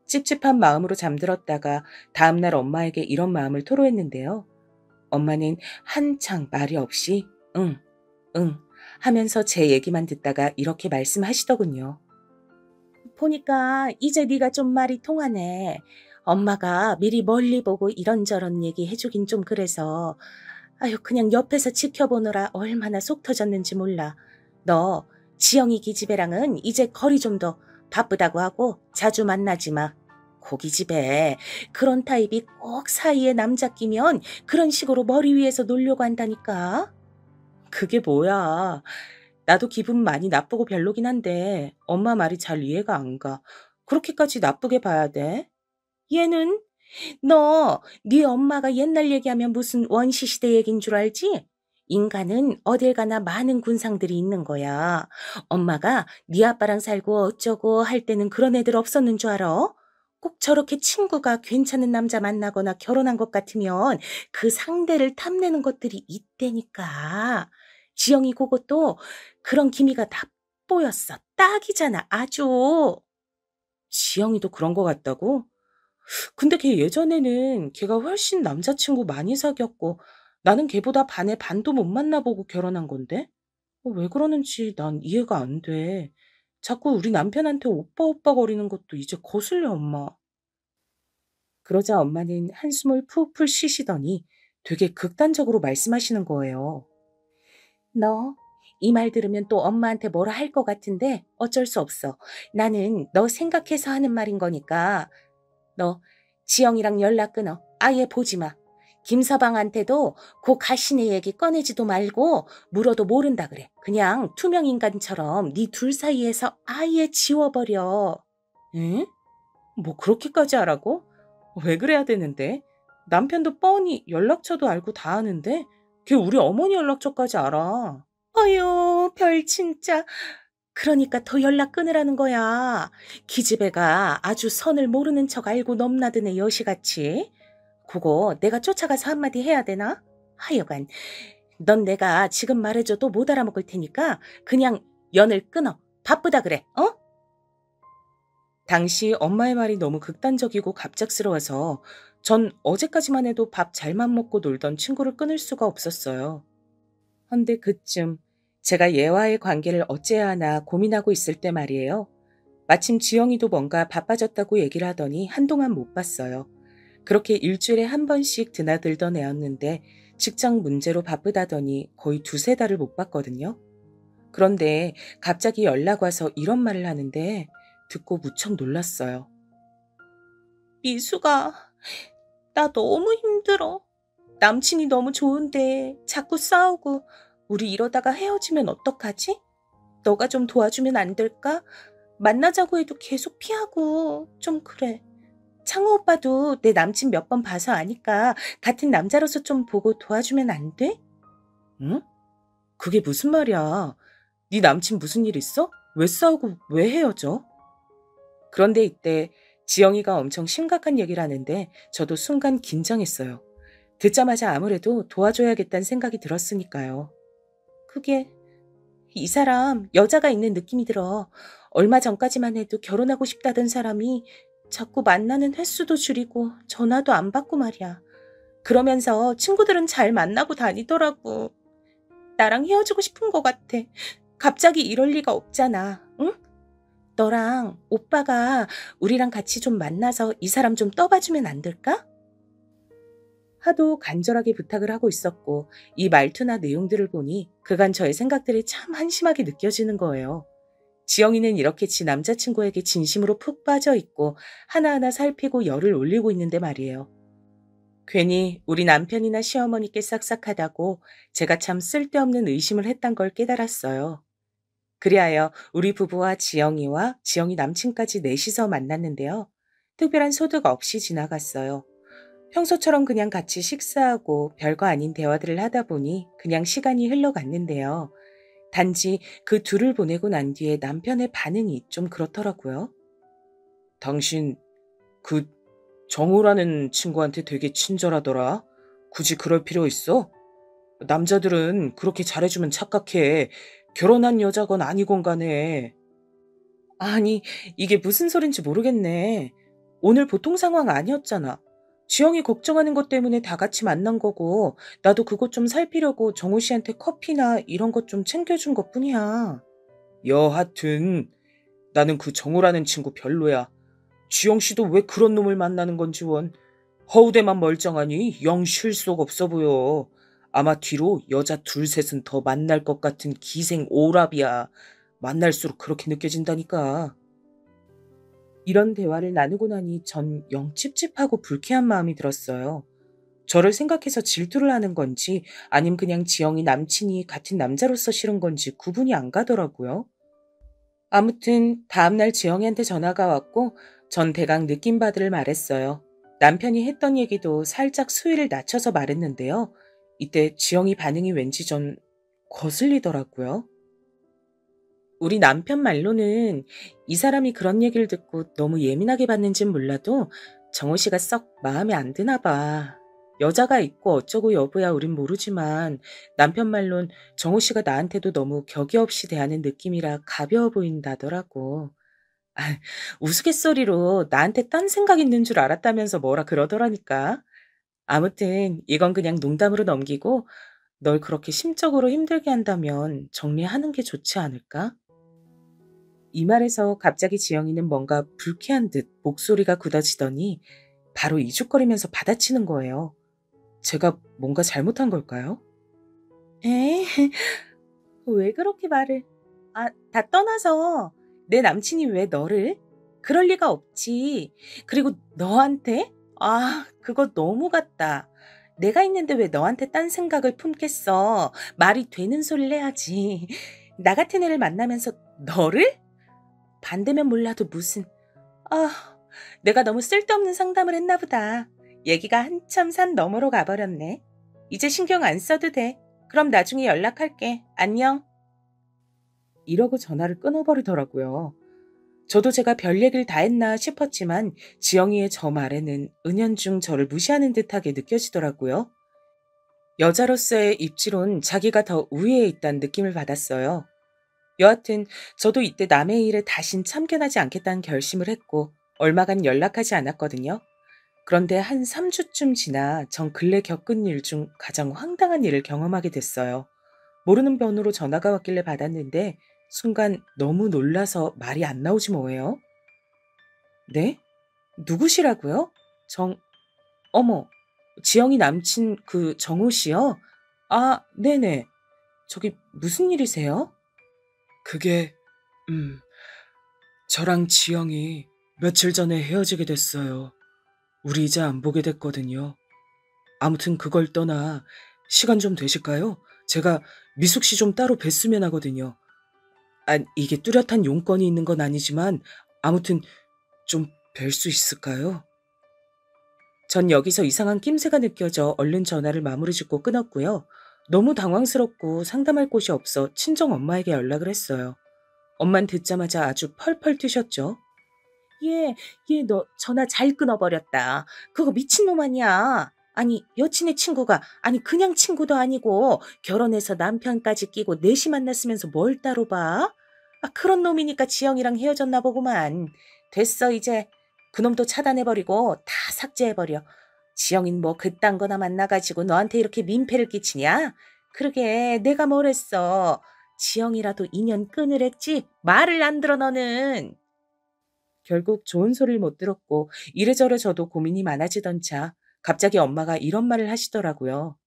찝찝한 마음으로 잠들었다가 다음날 엄마에게 이런 마음을 토로했는데요. 엄마는 한창 말이 없이 응 하면서 제 얘기만 듣다가 이렇게 말씀하시더군요. 보니까 이제 네가 좀 말이 통하네. 엄마가 미리 멀리 보고 이런저런 얘기 해주긴 좀 그래서 그냥 옆에서 지켜보느라 얼마나 속 터졌는지 몰라. 너 지영이 기집애랑은 이제 거리 좀 더 바쁘다고 하고 자주 만나지 마. 고기집애 그런 타입이 꼭 사이에 남자 끼면 그런 식으로 머리 위에서 놀려고 한다니까. 그게 뭐야. 나도 기분 많이 나쁘고 별로긴 한데 엄마 말이 잘 이해가 안 가. 그렇게까지 나쁘게 봐야 돼? 얘는 네 엄마가 옛날 얘기하면 무슨 원시시대 얘긴 줄 알지? 인간은 어딜 가나 많은 군상들이 있는 거야. 엄마가 네 아빠랑 살고 어쩌고 할 때는 그런 애들 없었는 줄 알아? 꼭 저렇게 친구가 괜찮은 남자 만나거나 결혼한 것 같으면 그 상대를 탐내는 것들이 있다니까. 지영이 그것도 그런 기미가 다 보였어. 딱이잖아, 아주. 지영이도 그런 것 같다고? 근데 걔 예전에는 걔가 훨씬 남자친구 많이 사귀었고 나는 걔보다 반에 반도 못 만나보고 결혼한 건데? 왜 그러는지 난 이해가 안 돼. 자꾸 우리 남편한테 오빠 오빠 거리는 것도 이제 거슬려, 엄마. 그러자 엄마는 한숨을 푹푹 쉬시더니 되게 극단적으로 말씀하시는 거예요. 너, 이 말 들으면 또 엄마한테 뭐라 할 것 같은데 어쩔 수 없어. 나는 너 생각해서 하는 말인 거니까. 너 지영이랑 연락 끊어. 아예 보지 마. 김서방한테도 그 가시네 얘기 꺼내지도 말고 물어도 모른다 그래. 그냥 투명 인간처럼 네 둘 사이에서 아예 지워버려. 응? 뭐 그렇게까지 하라고? 왜 그래야 되는데? 남편도 뻔히 연락처도 알고 다 아는데 걔 우리 어머니 연락처까지 알아. 어휴, 별 진짜. 그러니까 더 연락 끊으라는 거야. 기집애가 아주 선을 모르는 척 알고 넘나드네 여시같이. 그거 내가 쫓아가서 한마디 해야 되나? 하여간 넌 내가 지금 말해줘도 못 알아먹을 테니까 그냥 연을 끊어. 바쁘다 그래, 어? 당시 엄마의 말이 너무 극단적이고 갑작스러워서 전 어제까지만 해도 밥 잘만 먹고 놀던 친구를 끊을 수가 없었어요. 헌데 그쯤 제가 얘와의 관계를 어째야 하나 고민하고 있을 때 말이에요. 마침 지영이도 뭔가 바빠졌다고 얘기를 하더니 한동안 못 봤어요. 그렇게 일주일에 한 번씩 드나들던 애였는데 직장 문제로 바쁘다더니 거의 두세 달을 못 봤거든요. 그런데 갑자기 연락 와서 이런 말을 하는데 듣고 무척 놀랐어요. 미수가, 나 너무 힘들어. 남친이 너무 좋은데 자꾸 싸우고 우리 이러다가 헤어지면 어떡하지? 너가 좀 도와주면 안 될까? 만나자고 해도 계속 피하고 좀 그래. 창호 오빠도 내 남친 몇 번 봐서 아니까 같은 남자로서 좀 보고 도와주면 안 돼? 응? 그게 무슨 말이야? 네 남친 무슨 일 있어? 왜 싸우고 왜 헤어져? 그런데 이때 지영이가 엄청 심각한 얘기를 하는데 저도 순간 긴장했어요. 듣자마자 아무래도 도와줘야겠다는 생각이 들었으니까요. 그게 이 사람 여자가 있는 느낌이 들어. 얼마 전까지만 해도 결혼하고 싶다던 사람이 자꾸 만나는 횟수도 줄이고 전화도 안 받고 말이야. 그러면서 친구들은 잘 만나고 다니더라고. 나랑 헤어지고 싶은 것 같아. 갑자기 이럴 리가 없잖아. 응? 너랑 오빠가 우리랑 같이 좀 만나서 이 사람 좀 떠봐주면 안 될까? 하도 간절하게 부탁을 하고 있었고 이 말투나 내용들을 보니 그간 저의 생각들이 참 한심하게 느껴지는 거예요. 지영이는 이렇게 지 남자친구에게 진심으로 푹 빠져 있고 하나하나 살피고 열을 올리고 있는데 말이에요. 괜히 우리 남편이나 시어머니께 싹싹하다고 제가 참 쓸데없는 의심을 했단 걸 깨달았어요. 그리하여 우리 부부와 지영이와 지영이 남친까지 넷이서 만났는데요. 특별한 소득 없이 지나갔어요. 평소처럼 그냥 같이 식사하고 별거 아닌 대화들을 하다 보니 그냥 시간이 흘러갔는데요. 단지 그 둘을 보내고 난 뒤에 남편의 반응이 좀 그렇더라고요. 당신 그 정우라는 친구한테 되게 친절하더라. 굳이 그럴 필요 있어? 남자들은 그렇게 잘해주면 착각해. 결혼한 여자건 아니건 간에. 아니, 이게 무슨 소린지 모르겠네. 오늘 보통 상황 아니었잖아. 지영이 걱정하는 것 때문에 다 같이 만난 거고 나도 그것 좀 살피려고 정우 씨한테 커피나 이런 것 좀 챙겨준 것뿐이야. 여하튼 나는 그 정우라는 친구 별로야. 지영 씨도 왜 그런 놈을 만나는 건지 원. 허우대만 멀쩡하니 영 실속 없어 보여. 아마 뒤로 여자 둘 셋은 더 만날 것 같은 기생 오랍이야. 만날수록 그렇게 느껴진다니까. 이런 대화를 나누고 나니 전 영 찝찝하고 불쾌한 마음이 들었어요. 저를 생각해서 질투를 하는 건지 아님 그냥 지영이 남친이 같은 남자로서 싫은 건지 구분이 안 가더라고요. 아무튼 다음날 지영이한테 전화가 왔고 전 대강 느낀 바들을 말했어요. 남편이 했던 얘기도 살짝 수위를 낮춰서 말했는데요. 이때 지영이 반응이 왠지 전 거슬리더라고요. 우리 남편 말로는 이 사람이 그런 얘기를 듣고 너무 예민하게 받는진 몰라도 정호 씨가 썩 마음에 안 드나 봐. 여자가 있고 어쩌고 여부야 우린 모르지만 남편 말론 정호 씨가 나한테도 너무 격이 없이 대하는 느낌이라 가벼워 보인다더라고. 아, 우스갯소리로 나한테 딴 생각 있는 줄 알았다면서 뭐라 그러더라니까. 아무튼 이건 그냥 농담으로 넘기고 널 그렇게 심적으로 힘들게 한다면 정리하는 게 좋지 않을까? 이 말에서 갑자기 지영이는 뭔가 불쾌한 듯 목소리가 굳어지더니 바로 이죽거리면서 받아치는 거예요. 제가 뭔가 잘못한 걸까요? 에? 왜 그렇게 말을? 다 떠나서 내 남친이 왜 너를? 그럴 리가 없지. 그리고 너한테? 그거 너무 같다. 내가 있는데 왜 너한테 딴 생각을 품겠어. 말이 되는 소리를 해야지. 나 같은 애를 만나면서 너를? 반대면 몰라도 무슨. 내가 너무 쓸데없는 상담을 했나 보다. 얘기가 한참 산 너머로 가버렸네. 이제 신경 안 써도 돼. 그럼 나중에 연락할게. 안녕. 이러고 전화를 끊어버리더라고요. 저도 제가 별 얘기를 다 했나 싶었지만 지영이의 저 말에는 은연중 저를 무시하는 듯하게 느껴지더라고요. 여자로서의 입지론 자기가 더 우위에 있다는 느낌을 받았어요. 여하튼 저도 이때 남의 일에 다신 참견하지 않겠다는 결심을 했고 얼마간 연락하지 않았거든요. 그런데 한 3주쯤 지나 전 근래 겪은 일 중 가장 황당한 일을 경험하게 됐어요. 모르는 번호로 전화가 왔길래 받았는데 순간 너무 놀라서 말이 안 나오지 뭐예요. 네? 누구시라고요? 어머, 지영이 남친 그 정호 씨요? 네네. 저기 무슨 일이세요? 그게, 저랑 지영이 며칠 전에 헤어지게 됐어요. 우리 이제 안 보게 됐거든요. 아무튼 그걸 떠나 시간 좀 되실까요? 제가 미숙 씨 좀 따로 뵀으면 하거든요. 이게 뚜렷한 용건이 있는 건 아니지만 아무튼 좀 뵐 수 있을까요? 전 여기서 이상한 낌새가 느껴져 얼른 전화를 마무리 짓고 끊었고요. 너무 당황스럽고 상담할 곳이 없어 친정 엄마에게 연락을 했어요. 엄만 듣자마자 아주 펄펄 뛰셨죠. 얘 너 전화 잘 끊어버렸다. 그거 미친놈 아니야. 아니 여친의 친구가 그냥 친구도 아니고 결혼해서 남편까지 끼고 넷이 만났으면서 뭘 따로 봐? 그런 놈이니까 지영이랑 헤어졌나 보구만. 됐어 이제. 그놈도 차단해버리고 다 삭제해버려. 지영인 뭐 그딴 거나 만나가지고 너한테 이렇게 민폐를 끼치냐? 그러게 내가 뭘 했어. 지영이라도 인연 끊으랬지? 말을 안 들어 너는. 결국 좋은 소리를 못 들었고 이래저래 저도 고민이 많아지던 차 갑자기 엄마가 이런 말을 하시더라고요.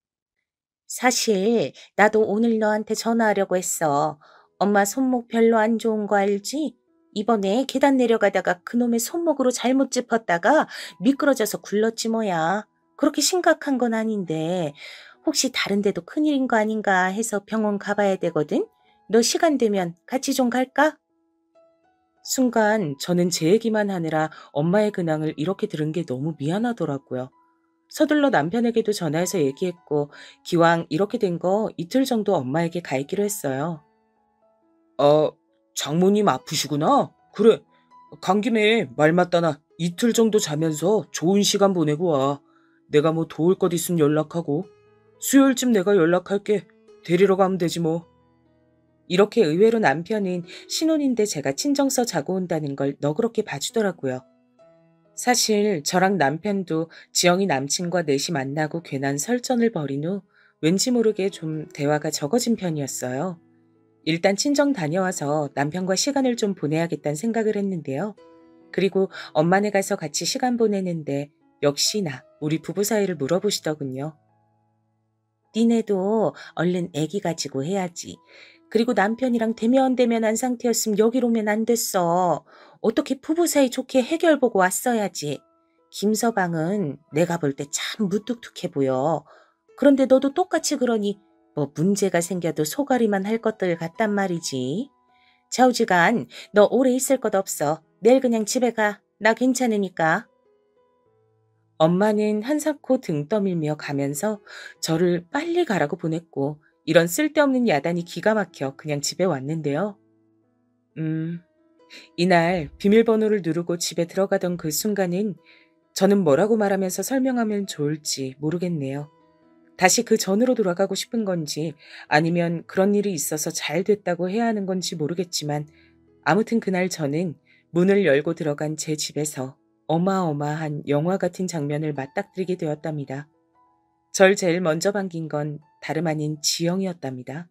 사실 나도 오늘 너한테 전화하려고 했어. 엄마 손목 별로 안 좋은 거 알지? 이번에 계단 내려가다가 그놈의 손목으로 잘못 짚었다가 미끄러져서 굴렀지 뭐야. 그렇게 심각한 건 아닌데 혹시 다른 데도 큰일인 거 아닌가 해서 병원 가봐야 되거든? 너 시간 되면 같이 좀 갈까? 순간 저는 제 얘기만 하느라 엄마의 근황을 이렇게 들은 게 너무 미안하더라고요. 서둘러 남편에게도 전화해서 얘기했고 기왕 이렇게 된 거 이틀 정도 엄마에게 가 있기로 했어요. 장모님 아프시구나. 그래, 간 김에 말 맞다나 이틀 정도 자면서 좋은 시간 보내고 와. 내가 뭐 도울 것 있으면 연락하고 수요일쯤 내가 연락할게. 데리러 가면 되지 뭐. 이렇게 의외로 남편은 신혼인데 제가 친정서 자고 온다는 걸 너그럽게 봐주더라고요. 사실 저랑 남편도 지영이 남친과 넷이 만나고 괜한 설전을 벌인 후 왠지 모르게 좀 대화가 적어진 편이었어요. 일단 친정 다녀와서 남편과 시간을 좀 보내야겠다는 생각을 했는데요. 그리고 엄마네 가서 같이 시간 보내는데 역시나 우리 부부 사이를 물어보시더군요. 니네도 얼른 애기 가지고 해야지. 그리고 남편이랑 대면대면한 상태였으면 여기로 오면 안 됐어. 어떻게 부부 사이 좋게 해결 보고 왔어야지. 김서방은 내가 볼 때 참 무뚝뚝해 보여. 그런데 너도 똑같이 그러니 뭐 문제가 생겨도 소가리만 할 것들 같단 말이지. 좌우지간 너 오래 있을 것 없어. 내일 그냥 집에 가. 나 괜찮으니까. 엄마는 한사코 등 떠밀며 가면서 저를 빨리 가라고 보냈고 이런 쓸데없는 야단이 기가 막혀 그냥 집에 왔는데요. 음, 이날 비밀번호를 누르고 집에 들어가던 그 순간은 저는 뭐라고 말하면서 설명하면 좋을지 모르겠네요. 다시 그 전으로 돌아가고 싶은 건지 아니면 그런 일이 있어서 잘 됐다고 해야 하는 건지 모르겠지만 아무튼 그날 저는 문을 열고 들어간 제 집에서 어마어마한 영화 같은 장면을 맞닥뜨리게 되었답니다. 절 제일 먼저 반긴 건 다름 아닌 지영이었답니다.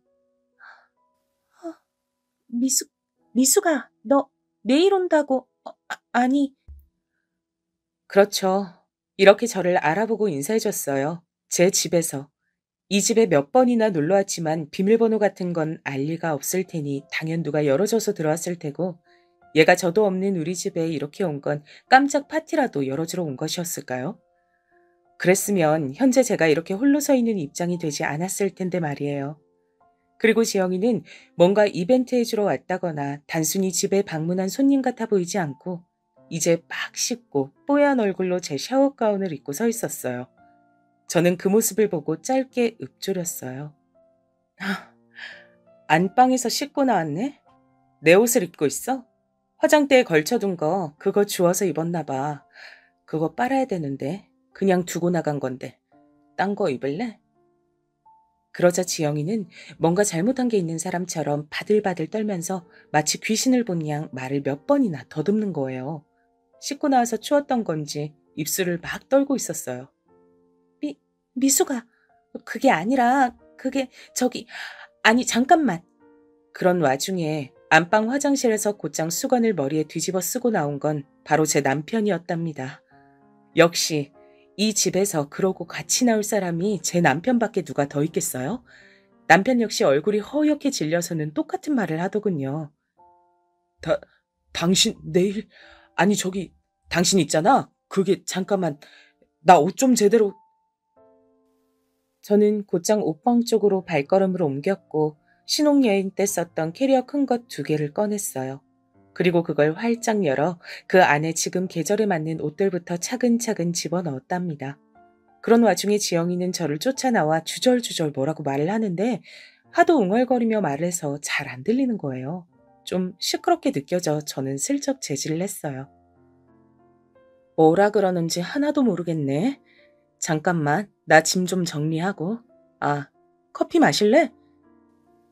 미수, 미수가, 너 내일 온다고, 아니. 그렇죠. 이렇게 저를 알아보고 인사해줬어요. 제 집에서. 이 집에 몇 번이나 놀러 왔지만 비밀번호 같은 건 알 리가 없을 테니 당연 누가 열어줘서 들어왔을 테고 얘가 저도 없는 우리 집에 이렇게 온 건 깜짝 파티라도 열어주러 온 것이었을까요? 그랬으면 현재 제가 이렇게 홀로 서 있는 입장이 되지 않았을 텐데 말이에요. 그리고 지영이는 뭔가 이벤트 해주러 왔다거나 단순히 집에 방문한 손님 같아 보이지 않고 이제 막 씻고 뽀얀 얼굴로 제 샤워 가운을 입고 서 있었어요. 저는 그 모습을 보고 짧게 읊조렸어요. 안방에서 씻고 나왔네? 내 옷을 입고 있어? 화장대에 걸쳐둔 거 그거 주워서 입었나 봐. 그거 빨아야 되는데 그냥 두고 나간 건데 딴 거 입을래? 그러자 지영이는 뭔가 잘못한 게 있는 사람처럼 바들바들 떨면서 마치 귀신을 본 양 말을 몇 번이나 더듬는 거예요. 씻고 나와서 추웠던 건지 입술을 막 떨고 있었어요. 미수가 그게 아니라 그게 아니 잠깐만. 그런 와중에 안방 화장실에서 곧장 수건을 머리에 뒤집어 쓰고 나온 건 바로 제 남편이었답니다. 역시 이 집에서 그러고 같이 나올 사람이 제 남편밖에 누가 더 있겠어요? 남편 역시 얼굴이 허옇게 질려서는 똑같은 말을 하더군요. 당신 내일 아니 당신 있잖아. 그게 잠깐만 나 옷 좀 제대로. 저는 곧장 옷방 쪽으로 발걸음을 옮겼고 신혼여행 때 썼던 캐리어 큰 것 2개를 꺼냈어요. 그리고 그걸 활짝 열어 그 안에 지금 계절에 맞는 옷들부터 차근차근 집어넣었답니다. 그런 와중에 지영이는 저를 쫓아나와 주절주절 뭐라고 말을 하는데 하도 웅얼거리며 말을 해서 잘 안 들리는 거예요. 좀 시끄럽게 느껴져 저는 슬쩍 제지를 했어요. 뭐라 그러는지 하나도 모르겠네. 잠깐만, 나 짐 좀 정리하고. 커피 마실래?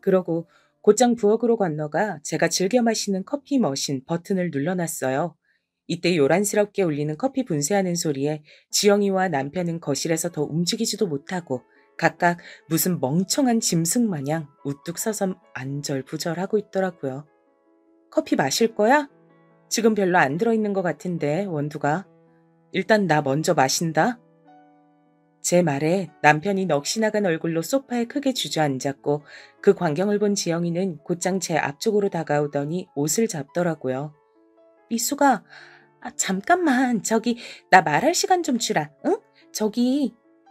그러고 곧장 부엌으로 건너가 제가 즐겨 마시는 커피 머신 버튼을 눌러놨어요. 이때 요란스럽게 울리는 커피 분쇄하는 소리에 지영이와 남편은 거실에서 더 움직이지도 못하고 각각 무슨 멍청한 짐승 마냥 우뚝 서서 안절부절하고 있더라고요. 커피 마실 거야? 지금 별로 안 들어있는 것 같은데 원두가. 일단 나 먼저 마신다. 제 말에 남편이 넋이나간 얼굴로 소파에 크게 주저앉았고 그 광경을 본 지영이는 곧장 제 앞쪽으로 다가오더니 옷을 잡더라고요. 미수가 잠깐만 나 말할 시간 좀 주라. 응?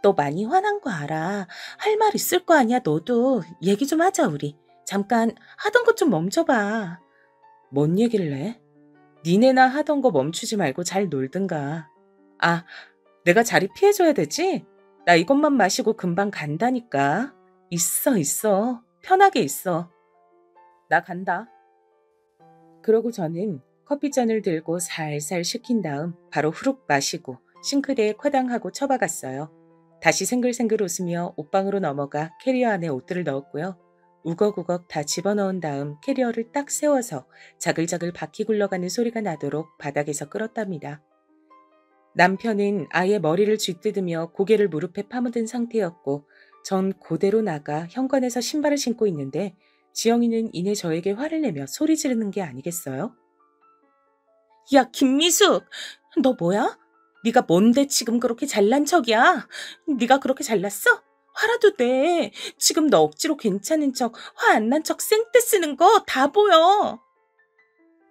너 많이 화난 거 알아. 할 말 있을 거 아니야 너도. 얘기 좀 하자 우리. 잠깐 하던 것 좀 멈춰봐. 뭔 얘기를 해? 니네나 하던 거 멈추지 말고 잘 놀든가. 내가 자리 피해줘야 되지? 나 이것만 마시고 금방 간다니까. 있어. 편하게 있어. 나 간다. 그러고 저는 커피잔을 들고 살살 식힌 다음 바로 후룩 마시고 싱크대에 쿼당하고 처박았어요. 다시 생글생글 웃으며 옷방으로 넘어가 캐리어 안에 옷들을 넣었고요. 우걱우걱 다 집어넣은 다음 캐리어를 딱 세워서 자글자글 바퀴 굴러가는 소리가 나도록 바닥에서 끌었답니다. 남편은 아예 머리를 쥐뜯으며 고개를 무릎에 파묻은 상태였고 전 그대로 나가 현관에서 신발을 신고 있는데 지영이는 이내 저에게 화를 내며 소리 지르는 게 아니겠어요? 야 김미숙 너 뭐야? 네가 뭔데 지금 그렇게 잘난 척이야? 네가 그렇게 잘났어? 화라도 내. 지금 너 억지로 괜찮은 척 화 안 난 척 생떼 쓰는 거 다 보여.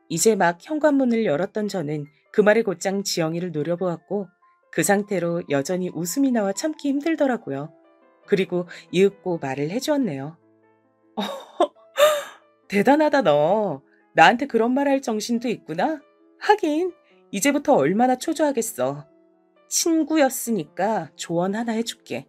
이제 막 현관문을 열었던 저는 그 말에 곧장 지영이를 노려보았고 그 상태로 여전히 웃음이 나와 참기 힘들더라고요. 그리고 이윽고 말을 해주었네요. 대단하다 너. 나한테 그런 말 할 정신도 있구나. 하긴 이제부터 얼마나 초조하겠어. 친구였으니까 조언 하나 해줄게.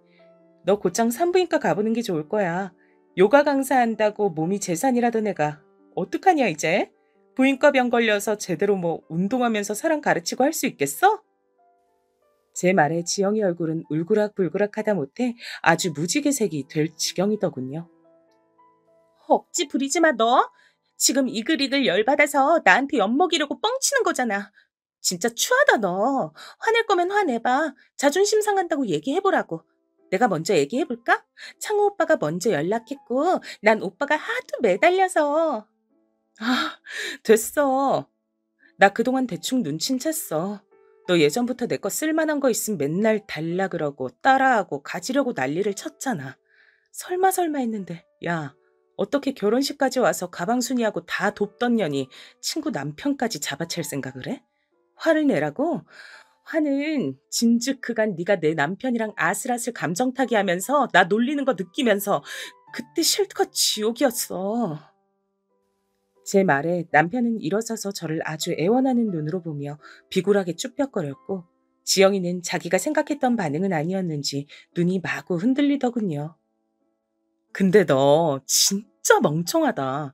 너 곧장 산부인과 가보는 게 좋을 거야. 요가 강사한다고 몸이 재산이라던 애가 어떡하냐 이제? 부인과 병 걸려서 제대로 뭐 운동하면서 사람 가르치고 할 수 있겠어? 제 말에 지영이 얼굴은 울그락불그락 하다 못해 아주 무지개색이 될 지경이더군요. 억지 부리지 마, 너. 지금 이글이글 열받아서 나한테 엿먹이려고 뻥치는 거잖아. 진짜 추하다, 너. 화낼 거면 화내봐. 자존심 상한다고 얘기해보라고. 내가 먼저 얘기해볼까? 창호 오빠가 먼저 연락했고 난 오빠가 하도 매달려서. 아, 됐어. 나 그동안 대충 눈친 챘어. 너 예전부터 내 거 쓸만한 거 있으면 맨날 달라 그러고 따라하고 가지려고 난리를 쳤잖아. 설마 했는데 야, 어떻게 결혼식까지 와서 가방순이하고 다 돕던 년이 친구 남편까지 잡아챌 생각을 해? 화를 내라고? 화는 진즉 그간 네가 내 남편이랑 아슬아슬 감정 타기 하면서 나 놀리는 거 느끼면서 그때 실컷 지옥이었어. 제 말에 남편은 일어서서 저를 아주 애원하는 눈으로 보며 비굴하게 쭈뼛거렸고 지영이는 자기가 생각했던 반응은 아니었는지 눈이 마구 흔들리더군요. 근데 너 진짜 멍청하다.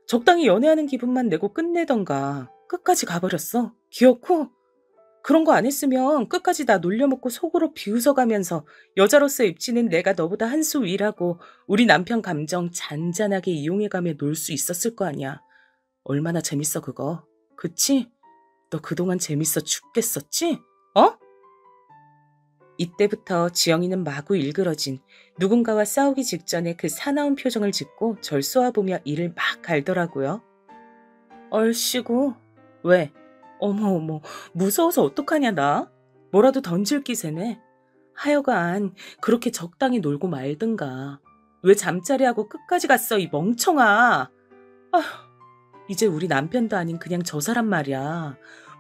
적당히 연애하는 기분만 내고 끝내던가 끝까지 가버렸어. 기어코? 그런 거 안 했으면 끝까지 나 놀려먹고 속으로 비웃어가면서 여자로서 입지는 내가 너보다 한 수 위라고 우리 남편 감정 잔잔하게 이용해가며 놀 수 있었을 거 아니야. 얼마나 재밌어 그거. 그치? 너 그동안 재밌어 죽겠었지? 어? 이때부터 지영이는 마구 일그러진 누군가와 싸우기 직전에 그 사나운 표정을 짓고 절 쏘아보며 이를 막 갈더라고요. 얼씨구. 왜? 어머, 무서워서 어떡하냐 나? 뭐라도 던질 기세네. 하여간 그렇게 적당히 놀고 말든가. 왜 잠자리하고 끝까지 갔어 이 멍청아. 아휴, 이제 우리 남편도 아닌 그냥 저 사람 말이야.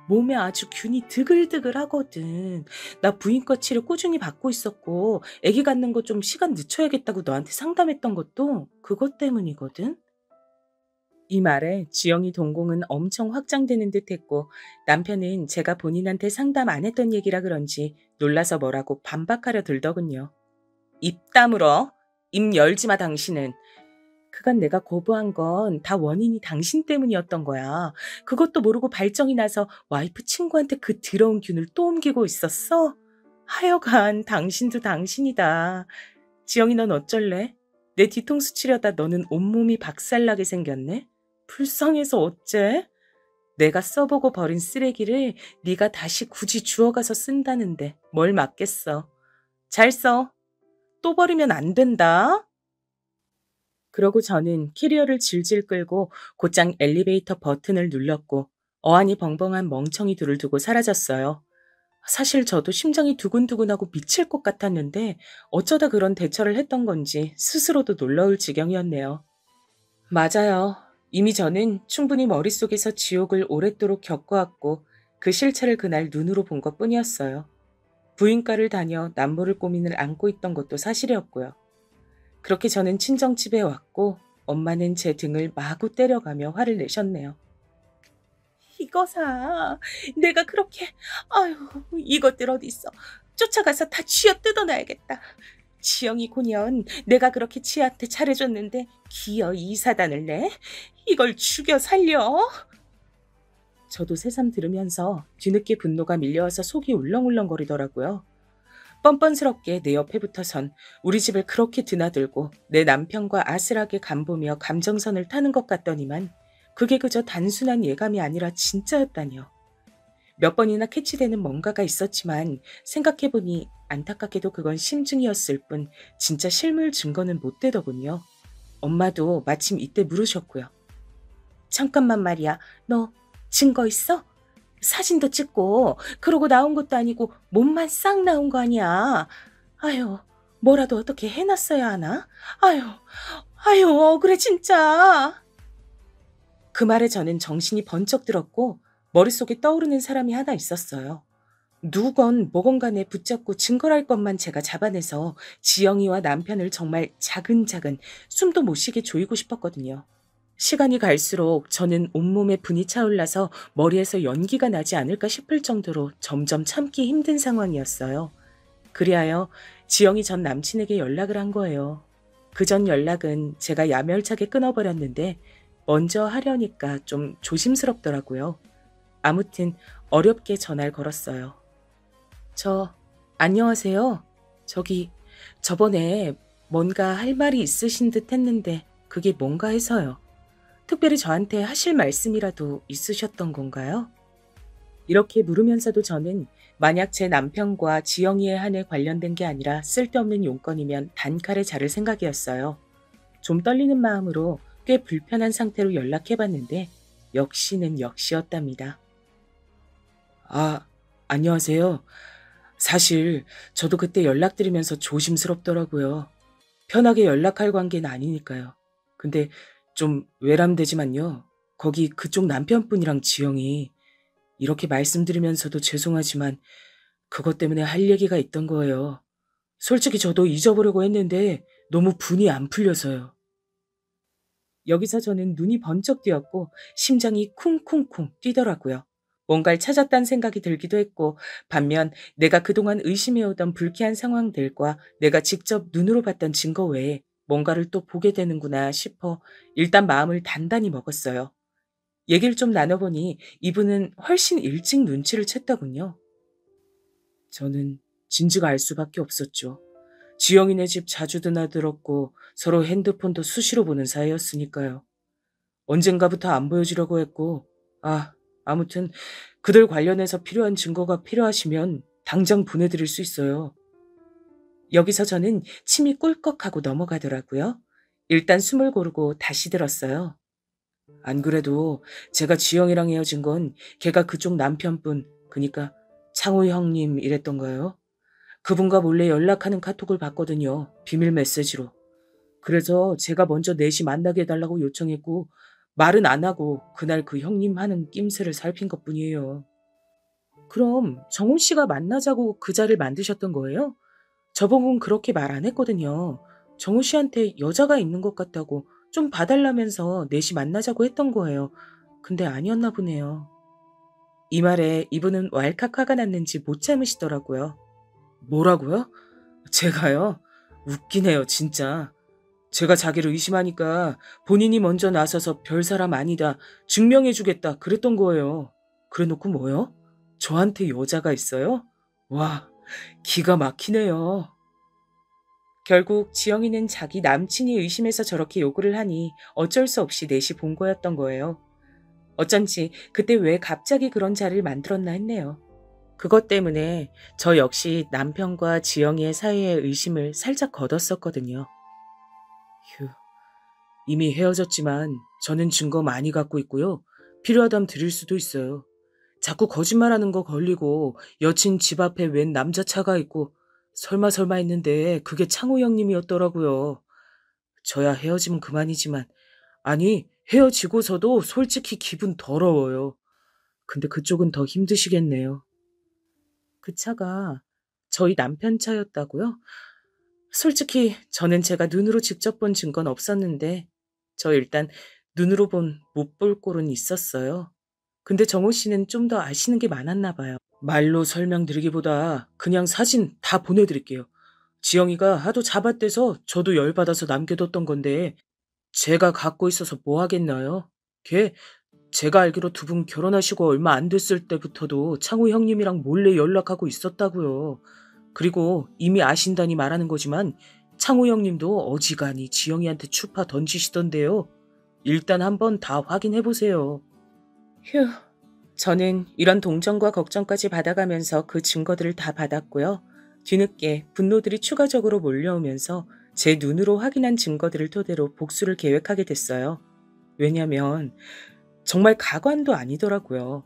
몸에 아주 균이 드글드글 하거든. 나 부인과 치료 꾸준히 받고 있었고 아기 갖는 거 좀 시간 늦춰야겠다고 너한테 상담했던 것도 그것 때문이거든. 이 말에 지영이 동공은 엄청 확장되는 듯했고 남편은 제가 본인한테 상담 안 했던 얘기라 그런지 놀라서 뭐라고 반박하려 들더군요. 입 다물어. 입 열지 마 당신은. 그간 내가 거부한 건 다 원인이 당신 때문이었던 거야. 그것도 모르고 발정이 나서 와이프 친구한테 그 더러운 균을 또 옮기고 있었어? 하여간 당신도 당신이다. 지영이 넌 어쩔래? 내 뒤통수 치려다 너는 온몸이 박살나게 생겼네? 불쌍해서 어째? 내가 써보고 버린 쓰레기를 네가 다시 굳이 주워가서 쓴다는데 뭘 맞겠어. 잘 써. 또 버리면 안 된다. 그러고 저는 캐리어를 질질 끌고 곧장 엘리베이터 버튼을 눌렀고 어안이 벙벙한 멍청이 둘을 두고 사라졌어요. 사실 저도 심장이 두근두근하고 미칠 것 같았는데 어쩌다 그런 대처를 했던 건지 스스로도 놀라울 지경이었네요. 맞아요. 이미 저는 충분히 머릿속에서 지옥을 오랫도록 겪어왔고 그 실체를 그날 눈으로 본 것뿐이었어요. 부인과를 다녀 남모를 고민을 안고 있던 것도 사실이었고요. 그렇게 저는 친정집에 왔고 엄마는 제 등을 마구 때려가며 화를 내셨네요. 이거사, 내가 그렇게, 아유, 이것들 어딨어. 쫓아가서 다 쥐어 뜯어놔야겠다. 지영이 고년 내가 그렇게 지한테 잘해줬는데 기어 이 사단을 내? 이걸 죽여 살려? 저도 새삼 들으면서 뒤늦게 분노가 밀려와서 속이 울렁울렁거리더라고요. 뻔뻔스럽게 내 옆에 붙어선 우리 집을 그렇게 드나들고 내 남편과 아슬하게 간보며 감정선을 타는 것 같더니만 그게 그저 단순한 예감이 아니라 진짜였다니요. 몇 번이나 캐치되는 뭔가가 있었지만 생각해보니 안타깝게도 그건 심증이었을 뿐 진짜 실물 증거는 못 되더군요. 엄마도 마침 이때 물으셨고요. 잠깐만 말이야. 너 증거 있어? 사진도 찍고 그러고 나온 것도 아니고 몸만 싹 나온 거 아니야. 아유, 뭐라도 어떻게 해놨어야 하나? 아유, 억울해 진짜. 그 말에 저는 정신이 번쩍 들었고 머릿속에 떠오르는 사람이 하나 있었어요. 누건 뭐건 간에 붙잡고 증거랄 것만 제가 잡아내서 지영이와 남편을 정말 자근자근 숨도 못 쉬게 조이고 싶었거든요. 시간이 갈수록 저는 온몸에 분이 차올라서 머리에서 연기가 나지 않을까 싶을 정도로 점점 참기 힘든 상황이었어요. 그리하여 지영이 전 남친에게 연락을 한 거예요. 그 전 연락은 제가 야멸차게 끊어버렸는데 먼저 하려니까 좀 조심스럽더라고요. 아무튼 어렵게 전화를 걸었어요. 안녕하세요. 저번에 뭔가 할 말이 있으신 듯 했는데 그게 뭔가 해서요. 특별히 저한테 하실 말씀이라도 있으셨던 건가요? 이렇게 물으면서도 저는 만약 제 남편과 지영이의 한에 관련된 게 아니라 쓸데없는 용건이면 단칼에 자를 생각이었어요. 좀 떨리는 마음으로 꽤 불편한 상태로 연락해봤는데 역시는 역시였답니다. 안녕하세요. 사실 저도 그때 연락드리면서 조심스럽더라고요. 편하게 연락할 관계는 아니니까요. 근데 좀 외람되지만요. 거기 그쪽 남편분이랑 지영이 이렇게 말씀드리면서도 죄송하지만 그것 때문에 할 얘기가 있던 거예요. 솔직히 저도 잊어보려고 했는데 너무 분이 안 풀려서요. 여기서 저는 눈이 번쩍 뜨였고 심장이 쿵쿵쿵 뛰더라고요. 뭔가를 찾았다는 생각이 들기도 했고 반면 내가 그동안 의심해오던 불쾌한 상황들과 내가 직접 눈으로 봤던 증거 외에 뭔가를 또 보게 되는구나 싶어 일단 마음을 단단히 먹었어요. 얘기를 좀 나눠보니 이분은 훨씬 일찍 눈치를 챘더군요. 저는 진즉 알 수밖에 없었죠. 지영이네 집 자주 드나들었고 서로 핸드폰도 수시로 보는 사이였으니까요. 언젠가부터 안 보여주려고 했고 아무튼 그들 관련해서 필요한 증거가 필요하시면 당장 보내드릴 수 있어요. 여기서 저는 침이 꿀꺽하고 넘어가더라고요. 일단 숨을 고르고 다시 들었어요. 안 그래도 제가 지영이랑 헤어진 건 걔가 그쪽 남편분, 그니까 창호 형님 이랬던가요? 그분과 몰래 연락하는 카톡을 봤거든요. 비밀 메시지로. 그래서 제가 먼저 4시 만나게 해달라고 요청했고 말은 안 하고 그날 그 형님 하는 낌새를 살핀 것뿐이에요. 그럼 정훈 씨가 만나자고 그 자리를 만드셨던 거예요? 저보고는 그렇게 말 안 했거든요. 정훈 씨한테 여자가 있는 것 같다고 좀 봐달라면서 4시 만나자고 했던 거예요. 근데 아니었나 보네요. 이 말에 이분은 왈칵 화가 났는지 못 참으시더라고요. 뭐라고요? 제가요? 웃기네요, 진짜. 제가 자기를 의심하니까 본인이 먼저 나서서 별 사람 아니다, 증명해주겠다 그랬던 거예요. 그래놓고 뭐요? 저한테 여자가 있어요? 와, 기가 막히네요. 결국 지영이는 자기 남친이 의심해서 저렇게 요구를 하니 어쩔 수 없이 넷이 본 거였던 거예요. 어쩐지 그때 왜 갑자기 그런 자리를 만들었나 했네요. 그것 때문에 저 역시 남편과 지영이의 사이의 의심을 살짝 거뒀었거든요. 휴, 이미 헤어졌지만 저는 증거 많이 갖고 있고요. 필요하다면 드릴 수도 있어요. 자꾸 거짓말하는 거 걸리고 여친 집 앞에 웬 남자 차가 있고 설마 했는데 그게 창호 형님이었더라고요. 저야 헤어지면 그만이지만 아니 헤어지고서도 솔직히 기분 더러워요. 근데 그쪽은 더 힘드시겠네요. 그 차가 저희 남편 차였다고요? 솔직히 저는 제가 눈으로 직접 본 증거는 없었는데 저 일단 눈으로 못 볼 꼴은 있었어요. 근데 정호 씨는 좀 더 아시는 게 많았나 봐요. 말로 설명드리기보다 그냥 사진 다 보내드릴게요. 지영이가 하도 잡아떼서 저도 열받아서 남겨뒀던 건데 제가 갖고 있어서 뭐 하겠나요? 걔 제가 알기로 두 분 결혼하시고 얼마 안 됐을 때부터도 창호 형님이랑 몰래 연락하고 있었다고요. 그리고 이미 아신다니 말하는 거지만 창호 형님도 어지간히 지영이한테 추파 던지시던데요. 일단 한번 다 확인해보세요. 휴, 저는 이런 동정과 걱정까지 받아가면서 그 증거들을 다 받았고요. 뒤늦게 분노들이 추가적으로 몰려오면서 제 눈으로 확인한 증거들을 토대로 복수를 계획하게 됐어요. 왜냐면 정말 가관도 아니더라고요.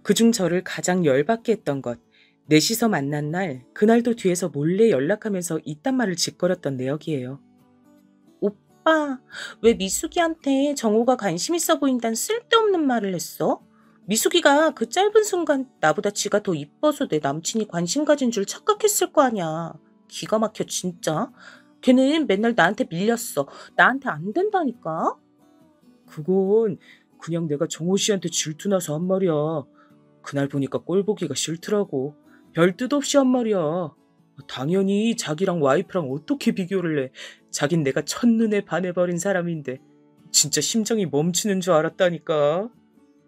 그중 저를 가장 열받게 했던 것, 넷이서 만난 날, 그날도 뒤에서 몰래 연락하면서 이딴 말을 짓거렸던 내역이에요. 오빠, 왜 미숙이한테 정호가 관심 있어 보인다는 쓸데없는 말을 했어? 미숙이가 그 짧은 순간 나보다 지가 더 이뻐서 내 남친이 관심 가진 줄 착각했을 거 아니야. 기가 막혀 진짜. 걔는 맨날 나한테 밀렸어. 나한테 안 된다니까. 그건 그냥 내가 정호 씨한테 질투나서 한 말이야. 그날 보니까 꼴 보기가 싫더라고. 별 뜻 없이 한 말이야. 당연히 자기랑 와이프랑 어떻게 비교를 해. 자긴 내가 첫눈에 반해버린 사람인데. 진짜 심장이 멈추는 줄 알았다니까.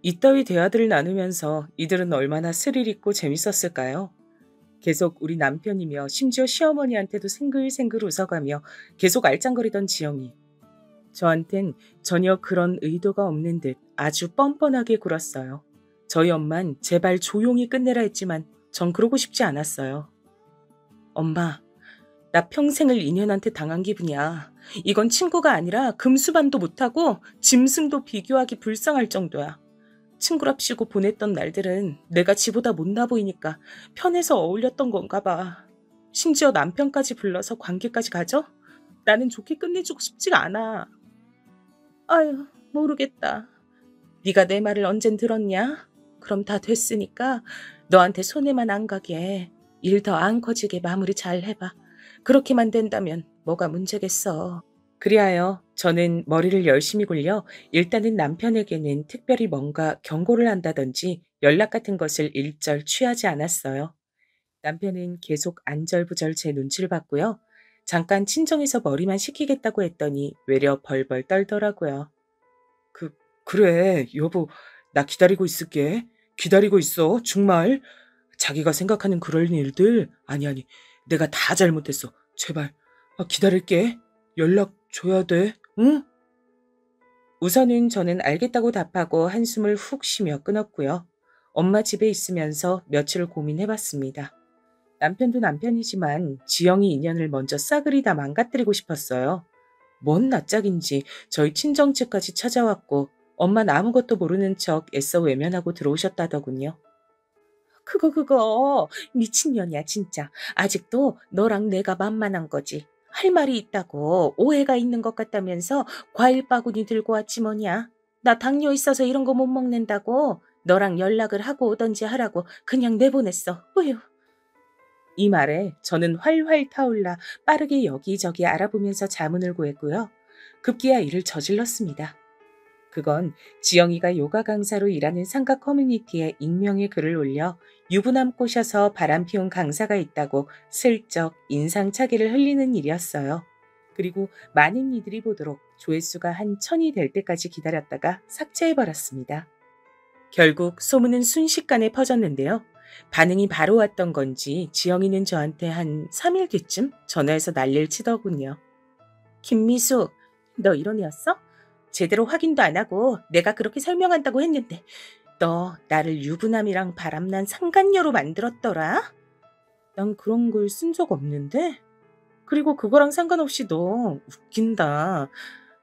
이따위 대화들을 나누면서 이들은 얼마나 스릴 있고 재밌었을까요? 계속 우리 남편이며 심지어 시어머니한테도 생글생글 웃어가며 계속 알짱거리던 지영이. 저한텐 전혀 그런 의도가 없는 듯 아주 뻔뻔하게 굴었어요. 저희 엄만 제발 조용히 끝내라 했지만 전 그러고 싶지 않았어요. 엄마, 나 평생을 인연한테 당한 기분이야. 이건 친구가 아니라 금수반도 못하고 짐승도 비교하기 불쌍할 정도야. 친구랍시고 보냈던 날들은 내가 지보다 못나 보이니까 편해서 어울렸던 건가 봐. 심지어 남편까지 불러서 관계까지 가져? 나는 좋게 끝내주고 싶지가 않아. 아유, 모르겠다. 네가 내 말을 언젠 들었냐? 그럼 다 됐으니까 너한테 손해만 안 가게 일 더 안 커지게 마무리 잘 해봐. 그렇게만 된다면 뭐가 문제겠어. 그리하여 저는 머리를 열심히 굴려 일단은 남편에게는 특별히 뭔가 경고를 한다든지 연락 같은 것을 일절 취하지 않았어요. 남편은 계속 안절부절 제 눈치를 봤고요. 잠깐 친정에서 머리만 식히겠다고 했더니 외려 벌벌 떨더라고요. 그래, 여보, 나 기다리고 있을게. 기다리고 있어, 정말. 자기가 생각하는 그런 일들, 아니, 내가 다 잘못했어. 제발, 기다릴게. 연락 줘야 돼, 응? 우선은 저는 알겠다고 답하고 한숨을 훅 쉬며 끊었고요. 엄마 집에 있으면서 며칠을 고민해봤습니다. 남편도 남편이지만 지영이 인연을 먼저 싸그리 다 망가뜨리고 싶었어요. 뭔 낯짝인지 저희 친정집까지 찾아왔고 엄마는 아무것도 모르는 척 애써 외면하고 들어오셨다더군요. 그거 미친년이야 진짜. 아직도 너랑 내가 만만한 거지. 할 말이 있다고 오해가 있는 것 같다면서 과일 바구니 들고 왔지 뭐냐. 나 당뇨 있어서 이런 거 못 먹는다고 너랑 연락을 하고 오던지 하라고 그냥 내보냈어. 우유. 이 말에 저는 활활 타올라 빠르게 여기저기 알아보면서 자문을 구했고요. 급기야 일을 저질렀습니다. 그건 지영이가 요가 강사로 일하는 상가 커뮤니티에 익명의 글을 올려 유부남 꼬셔서 바람피운 강사가 있다고 슬쩍 인상착의를 흘리는 일이었어요. 그리고 많은 이들이 보도록 조회수가 한 1000이 될 때까지 기다렸다가 삭제해버렸습니다. 결국 소문은 순식간에 퍼졌는데요. 반응이 바로 왔던 건지 지영이는 저한테 한 3일 뒤쯤 전화해서 난리를 치더군요. 김미숙, 너 이런 애였어? 제대로 확인도 안 하고 내가 그렇게 설명한다고 했는데 너 나를 유부남이랑 바람난 상간녀로 만들었더라? 난 그런 글 쓴 적 없는데? 그리고 그거랑 상관없이 너 웃긴다.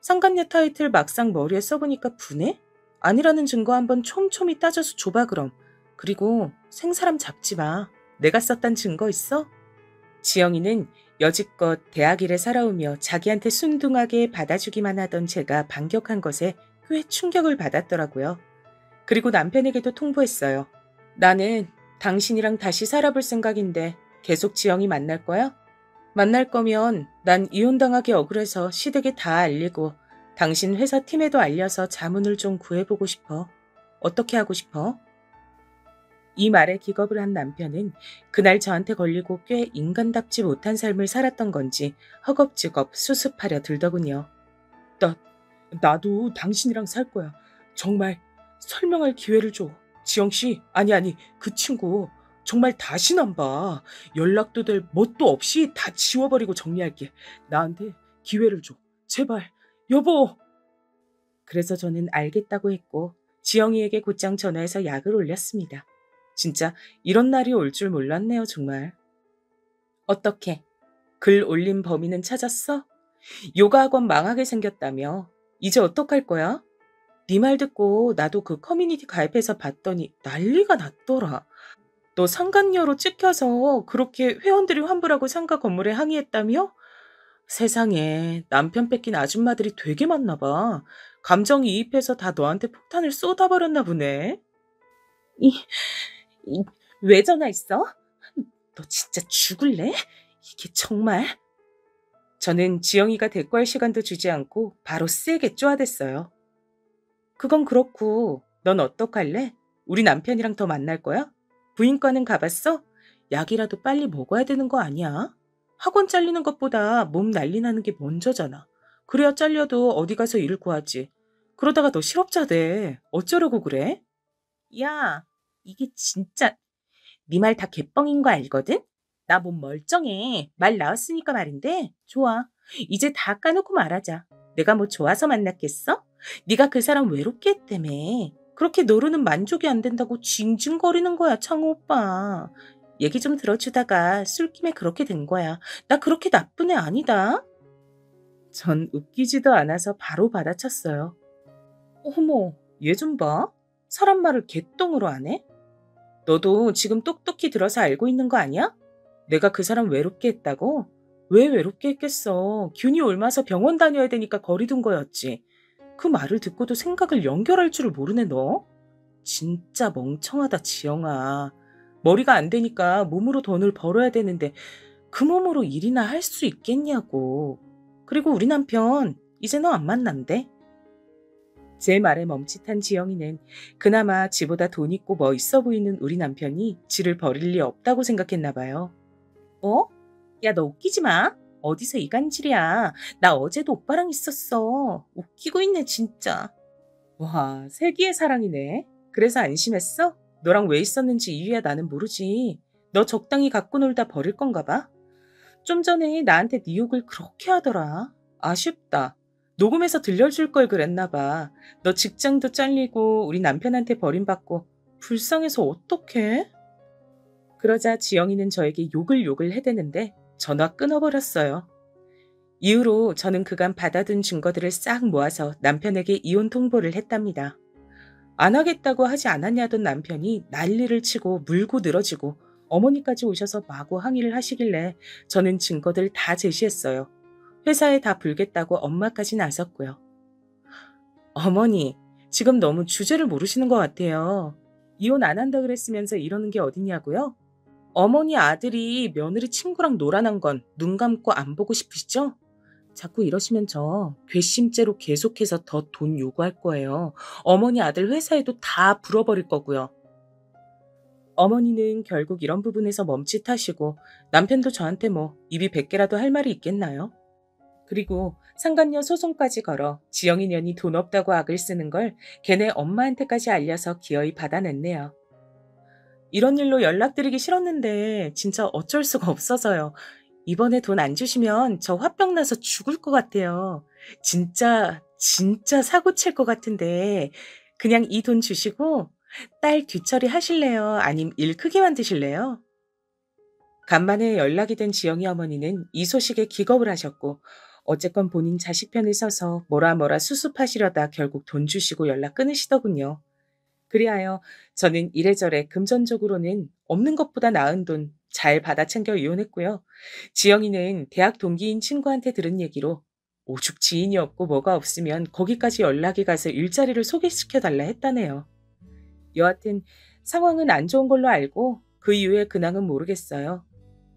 상간녀 타이틀 막상 머리에 써보니까 분해? 아니라는 증거 한번 촘촘히 따져서 줘봐 그럼. 그리고 생사람 잡지 마. 내가 썼단 증거 있어? 지영이는 여지껏 대학 일에 살아오며 자기한테 순둥하게 받아주기만 하던 제가 반격한 것에 꽤 충격을 받았더라고요. 그리고 남편에게도 통보했어요. 나는 당신이랑 다시 살아볼 생각인데 계속 지영이 만날 거야? 만날 거면 난 이혼당하기 억울해서 시댁에 다 알리고 당신 회사 팀에도 알려서 자문을 좀 구해보고 싶어. 어떻게 하고 싶어? 이 말에 기겁을 한 남편은 그날 저한테 걸리고 꽤 인간답지 못한 삶을 살았던 건지 허겁지겁 수습하려 들더군요. 나도 당신이랑 살 거야. 정말 설명할 기회를 줘. 지영씨, 아니, 그 친구 정말 다신 안 봐. 연락도 될 뭣도 없이 다 지워버리고 정리할게. 나한테 기회를 줘. 제발, 여보. 그래서 저는 알겠다고 했고 지영이에게 곧장 전화해서 약을 올렸습니다. 진짜 이런 날이 올 줄 몰랐네요, 정말. 어떻게? 글 올린 범인은 찾았어? 요가 학원 망하게 생겼다며. 이제 어떡할 거야? 네 말 듣고 나도 그 커뮤니티 가입해서 봤더니 난리가 났더라. 너 상간녀로 찍혀서 그렇게 회원들이 환불하고 상가 건물에 항의했다며? 세상에 남편 뺏긴 아줌마들이 되게 많나 봐. 감정이입해서 다 너한테 폭탄을 쏟아버렸나 보네. 왜 전화했어? 너 진짜 죽을래? 이게 정말? 저는 지영이가 대꾸할 시간도 주지 않고 바로 세게 쪼아댔어요. 그건 그렇고 넌 어떡할래? 우리 남편이랑 더 만날 거야? 부인과는 가봤어? 약이라도 빨리 먹어야 되는 거 아니야? 학원 잘리는 것보다 몸 난리 나는 게 먼저잖아. 그래야 잘려도 어디 가서 일을 구하지. 그러다가 너 실업자 돼. 어쩌려고 그래? 야, 이게 진짜 네 말 다 개뻥인 거 알거든? 나 몸 멀쩡해. 말 나왔으니까 말인데 좋아. 이제 다 까놓고 말하자. 내가 뭐 좋아서 만났겠어? 네가 그 사람 외롭게 했다며. 그렇게 너로는 만족이 안 된다고 징징거리는 거야, 창호 오빠. 얘기 좀 들어주다가 술김에 그렇게 된 거야. 나 그렇게 나쁜 애 아니다. 전 웃기지도 않아서 바로 받아쳤어요. 어머, 얘 좀 봐. 사람 말을 개똥으로 하네? 너도 지금 똑똑히 들어서 알고 있는 거 아니야? 내가 그 사람 외롭게 했다고? 왜 외롭게 했겠어? 균이 옮아서 병원 다녀야 되니까 거리둔 거였지. 그 말을 듣고도 생각을 연결할 줄을 모르네 너? 진짜 멍청하다 지영아. 머리가 안 되니까 몸으로 돈을 벌어야 되는데 그 몸으로 일이나 할 수 있겠냐고. 그리고 우리 남편 이제 너 안 만난대. 제 말에 멈칫한 지영이는 그나마 지보다 돈 있고 멋있어 보이는 우리 남편이 지를 버릴 리 없다고 생각했나 봐요. 어? 야, 너 웃기지 마. 어디서 이간질이야. 나 어제도 오빠랑 있었어. 웃기고 있네, 진짜. 와, 세기의 사랑이네. 그래서 안심했어? 너랑 왜 있었는지 이유야 나는 모르지. 너 적당히 갖고 놀다 버릴 건가 봐. 좀 전에 나한테 네 욕을 그렇게 하더라. 아쉽다. 녹음해서 들려줄 걸 그랬나 봐. 너 직장도 잘리고 우리 남편한테 버림받고 불쌍해서 어떡해? 그러자 지영이는 저에게 욕을 해대는데 전화 끊어버렸어요. 이후로 저는 그간 받아둔 증거들을 싹 모아서 남편에게 이혼 통보를 했답니다. 안 하겠다고 하지 않았냐던 남편이 난리를 치고 물고 늘어지고 어머니까지 오셔서 마구 항의를 하시길래 저는 증거들 다 제시했어요. 회사에 다 불겠다고 엄마까지 나섰고요. 어머니, 지금 너무 주제를 모르시는 것 같아요. 이혼 안 한다 그랬으면서 이러는 게 어딨냐고요? 어머니 아들이 며느리 친구랑 놀아난 건 눈 감고 안 보고 싶으시죠? 자꾸 이러시면 저 괘씸죄로 계속해서 더 돈 요구할 거예요. 어머니 아들 회사에도 다 불어버릴 거고요. 어머니는 결국 이런 부분에서 멈칫하시고 남편도 저한테 뭐 입이 100개라도 할 말이 있겠나요? 그리고 상간녀 소송까지 걸어 지영이 년이 돈 없다고 악을 쓰는 걸 걔네 엄마한테까지 알려서 기어이 받아냈네요. 이런 일로 연락드리기 싫었는데 진짜 어쩔 수가 없어서요. 이번에 돈 안 주시면 저 화병 나서 죽을 것 같아요. 진짜 사고 칠 것 같은데 그냥 이 돈 주시고 딸 뒤처리 하실래요? 아님 일 크게 만드실래요? 간만에 연락이 된 지영이 어머니는 이 소식에 기겁을 하셨고 어쨌건 본인 자식 편에 서서 뭐라 수습하시려다 결국 돈 주시고 연락 끊으시더군요. 그리하여 저는 이래저래 금전적으로는 없는 것보다 나은 돈 잘 받아 챙겨 이혼했고요. 지영이는 대학 동기인 친구한테 들은 얘기로 오죽 지인이 없고 뭐가 없으면 거기까지 연락이 가서 일자리를 소개시켜달라 했다네요. 여하튼 상황은 안 좋은 걸로 알고 그 이후의 근황은 모르겠어요.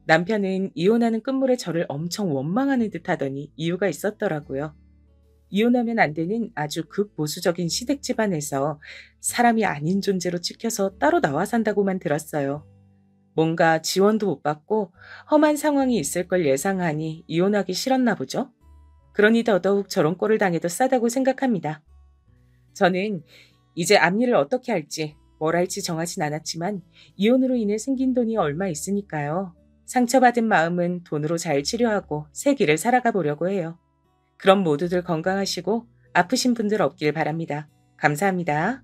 남편은 이혼하는 끝물에 저를 엄청 원망하는 듯 하더니 이유가 있었더라고요. 이혼하면 안 되는 아주 극보수적인 시댁 집안에서 사람이 아닌 존재로 찍혀서 따로 나와 산다고만 들었어요. 뭔가 지원도 못 받고 험한 상황이 있을 걸 예상하니 이혼하기 싫었나 보죠. 그러니 더더욱 저런 꼴을 당해도 싸다고 생각합니다. 저는 이제 앞일을 어떻게 할지 뭘 할지 정하진 않았지만 이혼으로 인해 생긴 돈이 얼마 있으니까요. 상처받은 마음은 돈으로 잘 치료하고 새 길을 살아가 보려고 해요. 그럼 모두들 건강하시고 아프신 분들 없길 바랍니다. 감사합니다.